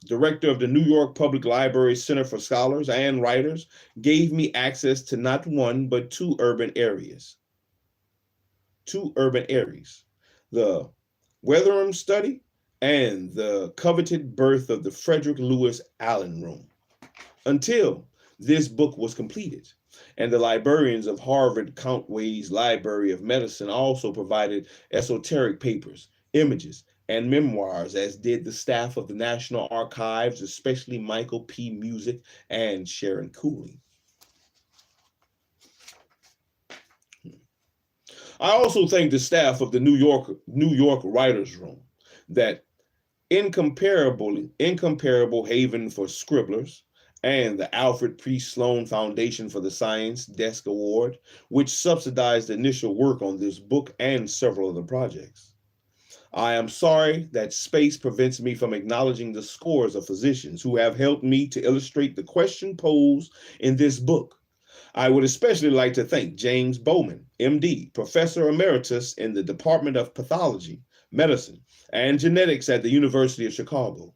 director of the New York Public Library Center for Scholars and Writers, gave me access to not one, but two urban areas. The Wetherham Study and the coveted berth of the Frederick Lewis Allen Room, until this book was completed. And the librarians of Harvard Countway's Library of Medicine also provided esoteric papers, images, and memoirs, as did the staff of the National Archives, especially Michael P. Music and Sharon Cooley. I also thank the staff of the New York Writers' Room, that incomparable haven for scribblers, and the Alfred P. Sloan Foundation for the Science Desk Award, which subsidized the initial work on this book and several other projects. I am sorry that space prevents me from acknowledging the scores of physicians who have helped me to illustrate the question posed in this book. I would especially like to thank James Bowman, MD, Professor Emeritus in the Department of Pathology, Medicine, and Genetics at the University of Chicago.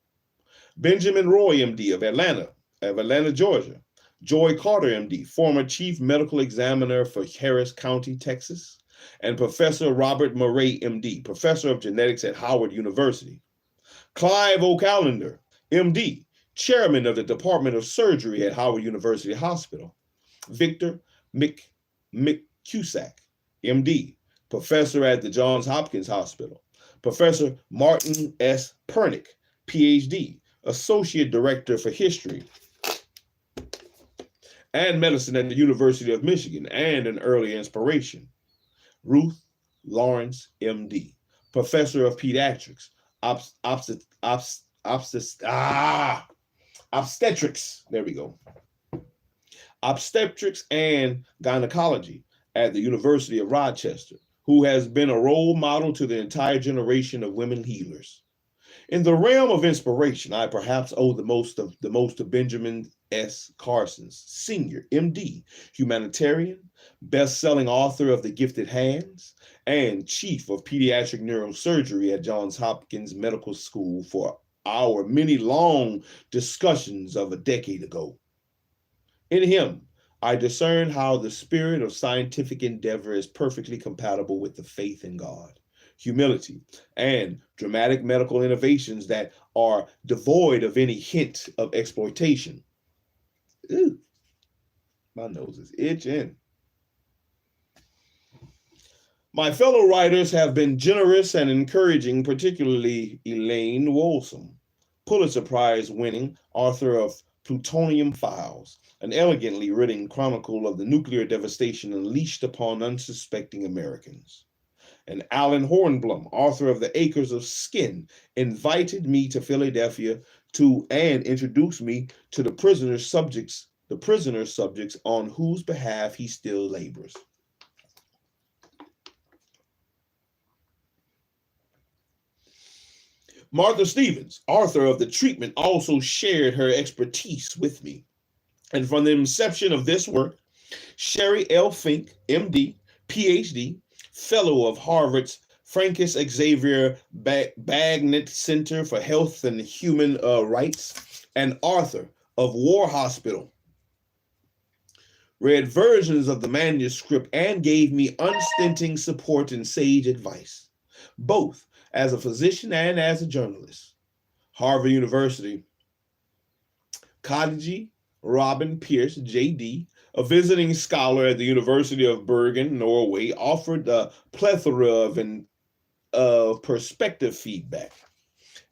Benjamin Roy, MD, of Atlanta, Georgia. Joy Carter, MD, former Chief Medical Examiner for Harris County, Texas. And Professor Robert Murray, MD, Professor of Genetics at Howard University. Clive O'Callender, MD, Chairman of the Department of Surgery at Howard University Hospital. Victor McCusack, MD, Professor at the Johns Hopkins Hospital. Professor Martin S. Pernick, PhD, Associate Director for History and Medicine at the University of Michigan and an early inspiration. Ruth Lawrence, MD, Professor of Pediatrics, Obstetrics, there we go. Obstetrics and Gynecology at the University of Rochester, who has been a role model to the entire generation of women healers. In the realm of inspiration, I perhaps owe the most to Benjamin S. Carson's, Senior, MD, humanitarian, best-selling author of The Gifted Hands, and Chief of Pediatric Neurosurgery at Johns Hopkins Medical School for our many long discussions of a decade ago. In him, I discern how the spirit of scientific endeavor is perfectly compatible with the faith in God, humility, and dramatic medical innovations that are devoid of any hint of exploitation. Ew, my nose is itching. My fellow writers have been generous and encouraging, particularly Elaine Wolsom, Pulitzer Prize winning author of Plutonium Files, an elegantly written chronicle of the nuclear devastation unleashed upon unsuspecting Americans. And Alan Hornblum, author of The Acres of Skin, invited me to Philadelphia and introduced me to the prisoner subjects on whose behalf he still labors. Martha Stevens, author of The Treatment, also shared her expertise with me. And from the inception of this work, Sherry L. Fink, MD, PhD, fellow of Harvard's Francis Xavier Bagnet Center for Health and Human Rights, and author of War Hospital, read versions of the manuscript, and gave me unstinting support and sage advice, both as a physician and as a journalist. Harvard University, Kadiji Robin Pierce, JD, a visiting scholar at the University of Bergen, Norway, offered a plethora of perspective feedback.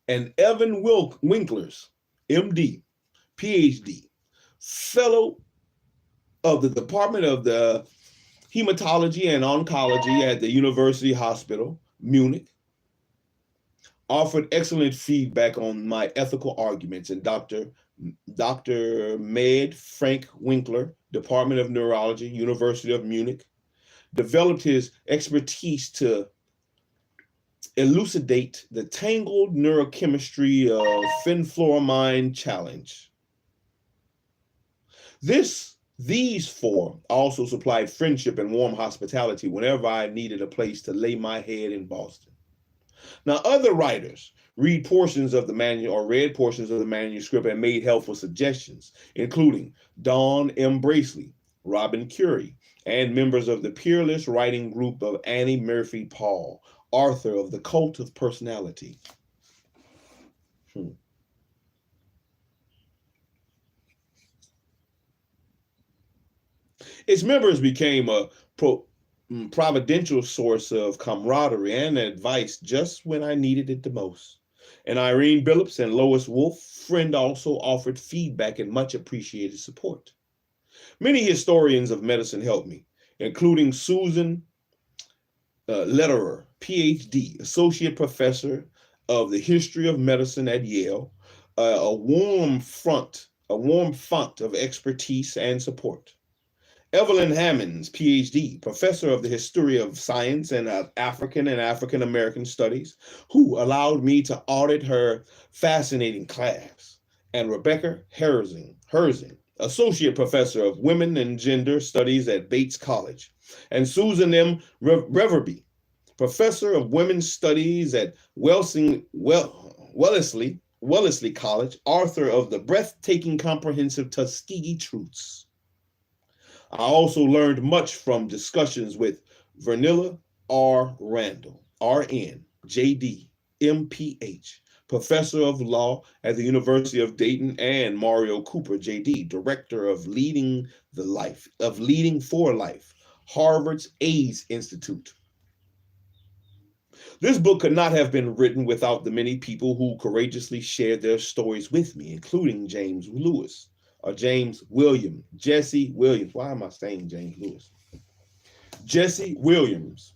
And Evan Winklers, MD, PhD, fellow of the Department of the Hematology and Oncology at the University Hospital, Munich, offered excellent feedback on my ethical arguments. And Dr. Med Frank Winkler, Department of Neurology, University of Munich, developed his expertise to elucidate the tangled neurochemistry of fenfluramine challenge. These four also supplied friendship and warm hospitality whenever I needed a place to lay my head in Boston. Now, other writers read portions of the read portions of the manuscript and made helpful suggestions, including Dawn M. Bracely, Robin Curie, and members of the peerless writing group of Annie Murphy Paul, author of The Cult of Personality. Its members became a providential source of camaraderie and advice just when I needed it the most. And Irene Billups and Lois Wolfe, friend, also offered feedback and much appreciated support. Many historians of medicine helped me, including Susan Lederer, PhD, Associate Professor of the History of Medicine at Yale, a warm font of expertise and support. Evelyn Hammonds, PhD, Professor of the History of Science and African American Studies, who allowed me to audit her fascinating class. And Rebecca Herzing, Associate Professor of Women and Gender Studies at Bates College. And Susan M. Reverby, Professor of Women's Studies at Wellesley College, author of The Breathtaking Comprehensive Tuskegee Truths. I also learned much from discussions with Vernilla R. Randall, RN, JD, MPH, Professor of Law at the University of Dayton, and Mario Cooper, JD, Director of Leading for Life, Harvard's AIDS Institute. This book could not have been written without the many people who courageously shared their stories with me, including James Williams, Jesse Williams. Why am I saying James Lewis? Jesse Williams,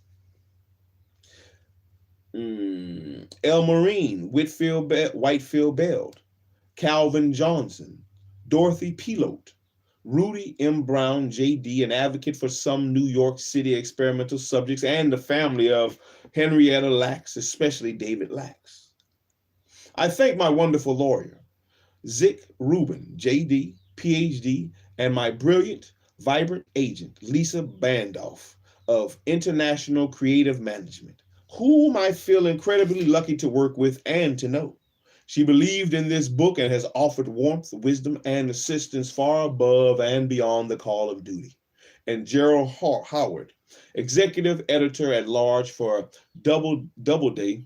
Elmarine Whitefield Beld, Calvin Johnson, Dorothy Pilote, Rudy M. Brown, JD, an advocate for some New York City experimental subjects, and the family of Henrietta Lacks, especially David Lacks. I thank my wonderful lawyer, Zick Rubin, JD, PhD, and my brilliant, vibrant agent, Lisa Bandolph of International Creative Management, whom I feel incredibly lucky to work with and to know. She believed in this book and has offered warmth, wisdom, and assistance far above and beyond the call of duty. And Gerald Howard, Executive Editor at Large for Doubleday.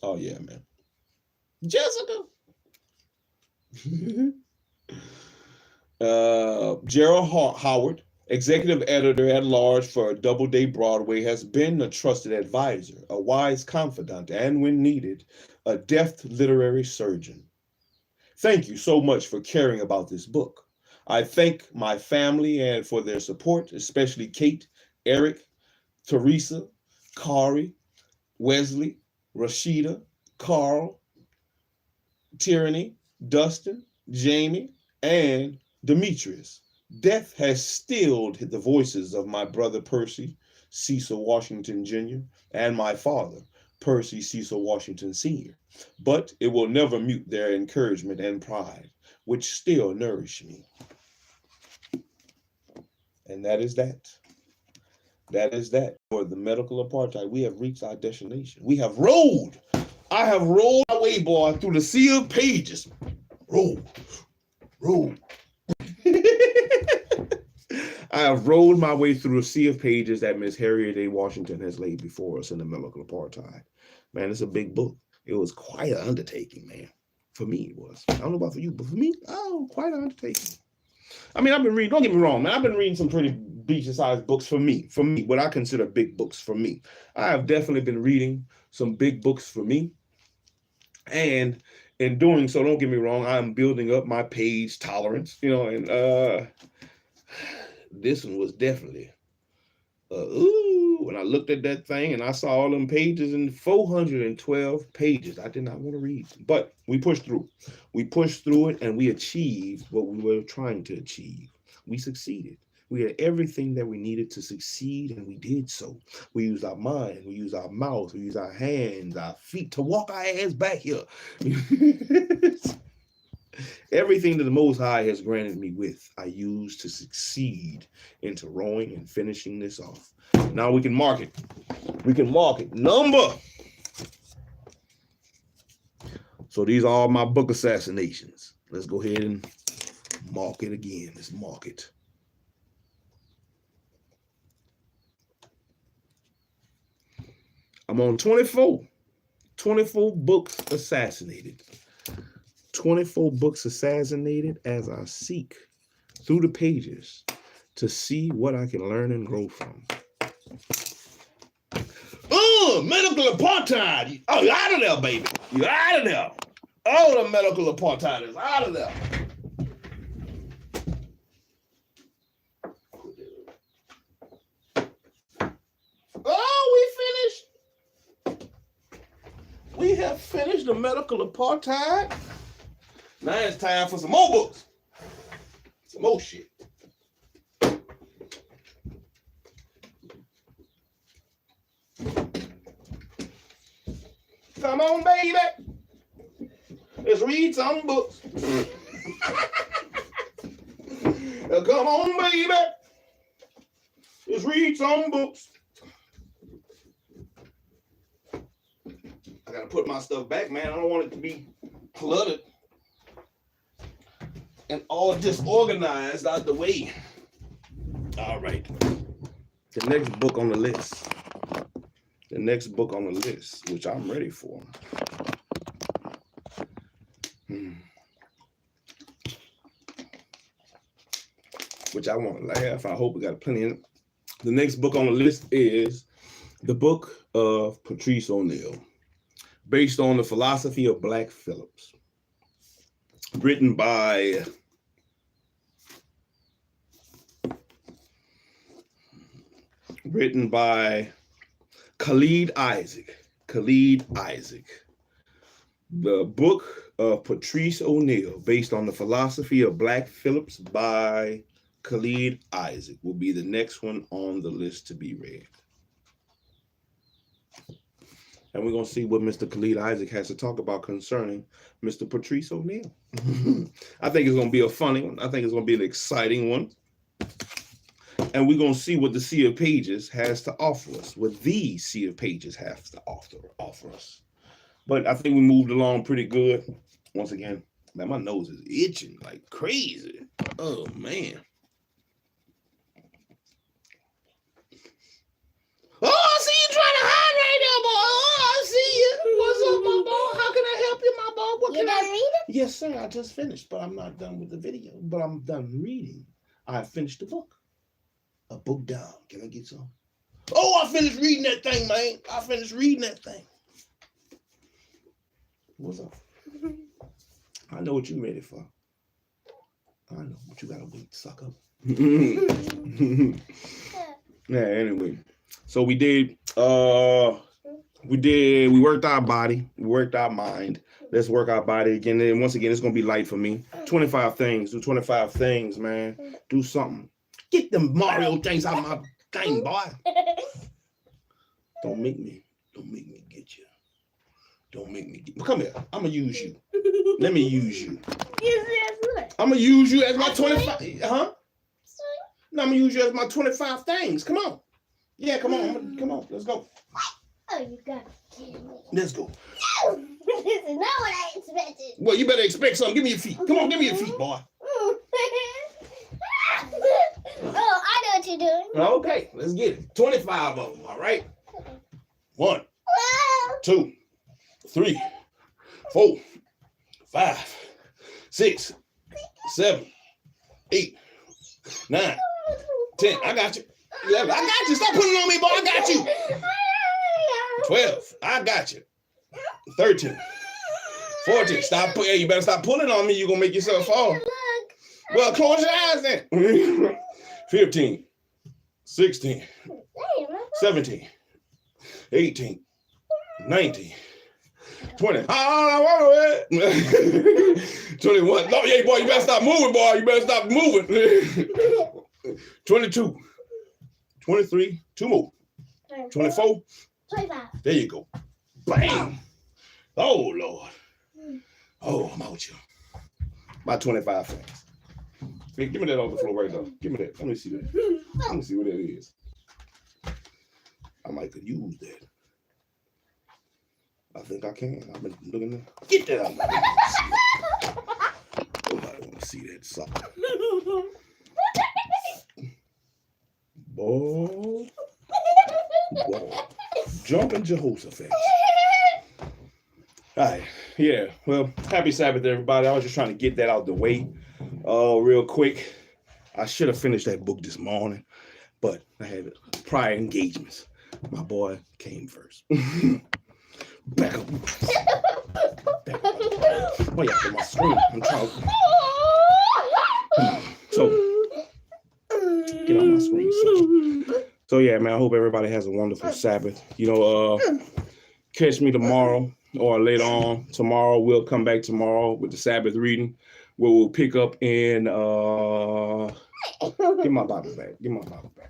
Oh yeah, man. Jessica. Gerald Howard, Executive Editor at Large for Doubleday Broadway, has been a trusted advisor, a wise confidant, and when needed, a deft literary surgeon. Thank you so much for caring about this book. I thank my family and for their support, especially Kate, Eric, Teresa, Kari, Wesley, Rashida, Carl, Tyranny, Dustin, Jamie, and Demetrius. Death has stilled the voices of my brother Percy Cecil Washington Jr. and my father, Percy Cecil Washington Sr., but it will never mute their encouragement and pride, which still nourish me. And that is that. That is that. For the medical apartheid, we have reached our destination. We have I have rolled my way, boy, through the sea of pages. Roll. Roll. I have rolled my way through a sea of pages that Miss Harriet A. Washington has laid before us in the Medical Apartheid. Man, it's a big book. It was quite an undertaking, man. For me, it was. I don't know about for you, but for me, oh, quite an undertaking. I mean, I've been reading, don't get me wrong, man. I've been reading some pretty decent-sized books for me, what I consider big books for me. I have definitely been reading some big books for me. And in doing so, don't get me wrong, I'm building up my page tolerance, you know, and this one was definitely, when I looked at that thing and I saw all them pages and 412 pages, I did not want to read, but we pushed through. We pushed through it and we achieved what we were trying to achieve. We succeeded. We had everything that we needed to succeed, and we did so. We used our mind, we used our mouth, we used our hands, our feet to walk our ass back here. Everything that the Most High has granted me with, I used to succeed into rowing and finishing this off. Now we can mark it. We can mark it. Number. So these are all my book assassinations. Let's go ahead and mark it again. Let's mark it. I'm on 24 books assassinated. 24 books assassinated as I seek through the pages to see what I can learn and grow from. Medical apartheid. Oh, you're out of there, baby. You're out of there. Oh, the medical apartheid is out of there. Oh, we finished. We have finished the medical apartheid. Now it's time for some more books. Some more shit. Come on, baby. Let's read some books. Come on, baby. Let's read some books. I gotta put my stuff back, man. I don't want it to be cluttered and all disorganized out the way. All right. The next book on the list. The next book on the list, which I'm ready for. Which I want to laugh. I hope we got plenty in it. The next book on the list is the book of Patrice O'Neill, based on the philosophy of Black Phillips, written by Khalid Isaac. The book of Patrice O'Neill, based on the philosophy of Black Phillips by Khalid Isaac, will be the next one on the list to be read. And we're going to see what Mr. Khalid Isaac has to talk about concerning Mr. Patrice O'Neill. I think it's going to be a funny one. I think it's going to be an exciting one. And we're going to see what the Sea of Pages has to offer us, what the Sea of Pages has to offer us. But I think we moved along pretty good. Once again, man, my nose is itching like crazy. Oh, man. Oh, I see you trying to hide right now, boy. Oh, I see you. What's up, my boy? How can I help you, my boy? What You done reading? Yes, sir. I just finished, but I'm not done with the video. But I'm done reading. I finished the book. A book down. Can I get some? Oh, I finished reading that thing, man. I finished reading that thing. What's up? I know what you ready for. I know what you gotta wait, sucker. Yeah, anyway. So we worked our body, we worked our mind. Let's work our body again. And once again, it's gonna be light for me. 25 things. Do 25 things, man. Do something. Get them Mario things out of my thing, boy. Don't make me get you. Don't make me get you. Come here. I'm gonna use you. Let me use you. I'm gonna use you as my 25. Huh? No, I'm gonna use you as my 25 things. Come on. Yeah, come on. Come on. Let's go. Oh, you got to. Let's go. This is not what I expected. Well, you better expect something. Give me your feet. Come on, give me your feet, boy. Oh, I know what you're doing. Okay, let's get it. 25 of them, all right? 1, 2, 3, 4, 5, 6, 7, 8, 9, 10. I got you. 11. I got you. Stop putting it on me, boy. I got you. 12. I got you. 13. 14. Stop. Hey, you better stop pulling on me. You're going to make yourself fall. Well, close your eyes then. 15. 16. 17. 18. 19. 20. 21. No, yeah, boy, you better stop moving, boy. You better stop moving. 22. 23. 2 more. 24. 25. There you go. Bam. Oh, Lord. Oh, I'm out with you. About 25 cents. Hey, give me that on the floor right now. Give me that. Let me see that. Let me see what that is. I might could use that. I think I can. I've been looking at. Get that out of my face. Oh, I want to see that sucker. Boy. Boy. Jumping Jehoshaphat. All right. Yeah. Well, happy Sabbath, everybody. I was just trying to get that out the way real quick. I should have finished that book this morning, but I had prior engagements. My boy came first. Back up. Back up. Why you after my screen? I'm trying. So, get on my screen. So yeah, man, I hope everybody has a wonderful Sabbath. You know, catch me tomorrow or later on. Tomorrow, we'll come back tomorrow with the Sabbath reading, where we'll pick up in, give my Bible back. Give my Bible back.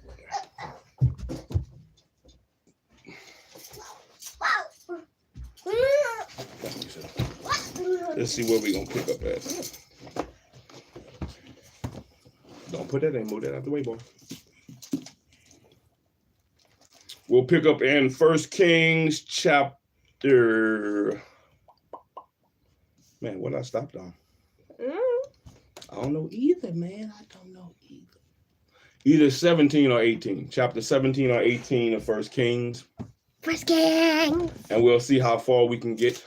Let's see where we're going to pick up at. Don't put that in. Move that out the way, boy. We'll pick up in 1 Kings chapter... Man, what I stopped on? I don't know either, man. I don't know either. Either 17 or 18. Chapter 17 or 18 of 1 Kings. 1 Kings. And we'll see how far we can get.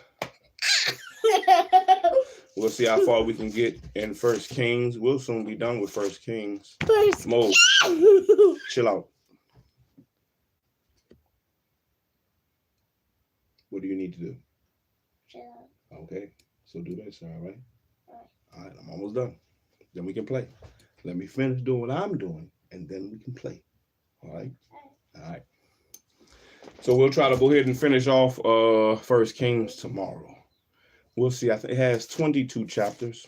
We'll see how far we can get in 1 Kings. We'll soon be done with 1 Kings. Mo, chill out. What do you need to do? Chill out. Okay, so do that, sir, all right? All right, I'm almost done. Then we can play. Let me finish doing what I'm doing, and then we can play. All right? All right. So we'll try to go ahead and finish off 1 Kings tomorrow. We'll see. I think it has 22 chapters.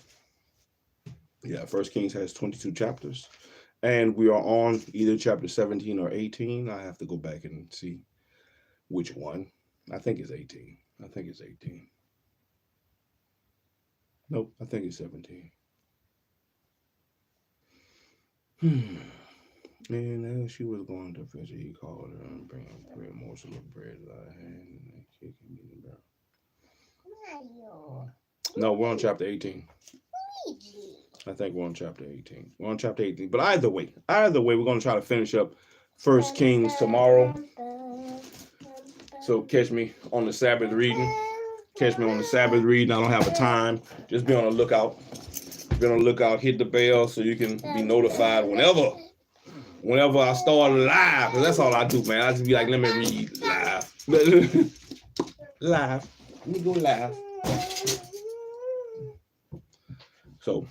Yeah, 1 Kings has 22 chapters. And we are on either chapter 17 or 18. I have to go back and see which one. I think it's 18. I think it's 18. Nope, I think it's 17. And as she was going to fetch it, he called her and bring a morsel of bread that I had and kick him in the barrel. No, we're on chapter 18. I think we're on chapter 18. We're on chapter 18. But either way, we're going to try to finish up 1 Kings tomorrow. So catch me on the Sabbath reading. Catch me on the Sabbath reading. I don't have a time. Just be on the lookout. Be on the lookout. Hit the bell so you can be notified whenever I start live. Because that's all I do, man. I just be like, let me read live. Live. Let me go live. So,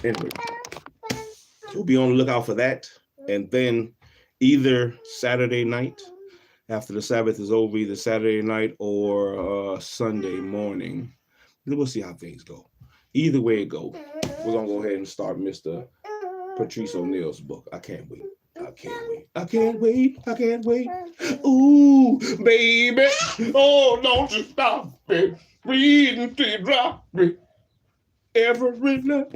anyway. We'll be on the lookout for that. And then either Saturday night, after the Sabbath is over, either Saturday night or Sunday morning. We'll see how things go. Either way it goes, we're going to go ahead and start Mr. Patrice O'Neill's book. I can't wait. I can't wait. I can't wait. I can't wait. Ooh, baby. Oh, don't you stop it. Reading till you drop it. Every night.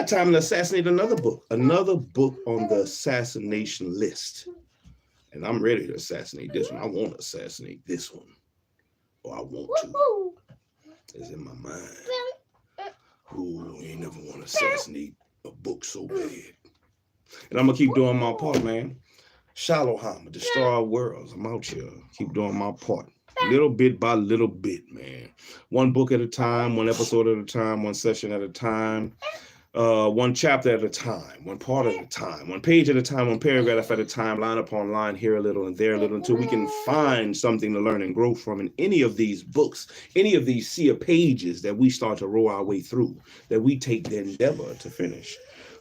Time to assassinate another book. Another book on the assassination list. And I'm ready to assassinate this one. I want to assassinate this one. Or I want to. Woo-hoo. It's in my mind. Ooh, you ain't never want to assassinate a book so bad. And I'm going to keep doing my part, man. SHILO Hammer, destroy our worlds. I'm out here. Keep doing my part. Little bit by little bit, man. One book at a time, one episode at a time, one session at a time. One chapter at a time, one part at a time, one page at a time, one paragraph at a time, line upon line, here a little and there a little, until we can find something to learn and grow from in any of these books, any of these sea of pages that we start to roll our way through, that we take the endeavor to finish.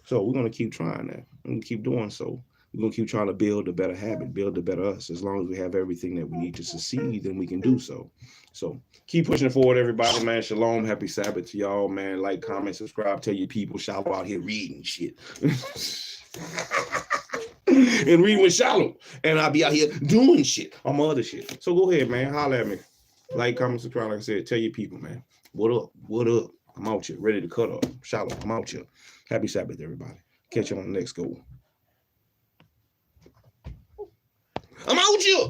So we're going to keep trying that. We're going to keep doing so. We're going to keep trying to build a better habit, build a better us. As long as we have everything that we need to succeed, then we can do so. So keep pushing it forward, everybody, man. Shalom. Happy Sabbath to y'all, man. Like, comment, subscribe. Tell your people. SHILO out here reading shit. And reading with SHILO. And I'll be out here doing shit on my other shit. So go ahead, man. Holler at me. Like, comment, subscribe. Like I said, tell your people, man. What up? What up? I'm out here. Ready to cut up. SHILO. I'm out here. Happy Sabbath, everybody. Catch you on the next go. I'm out here.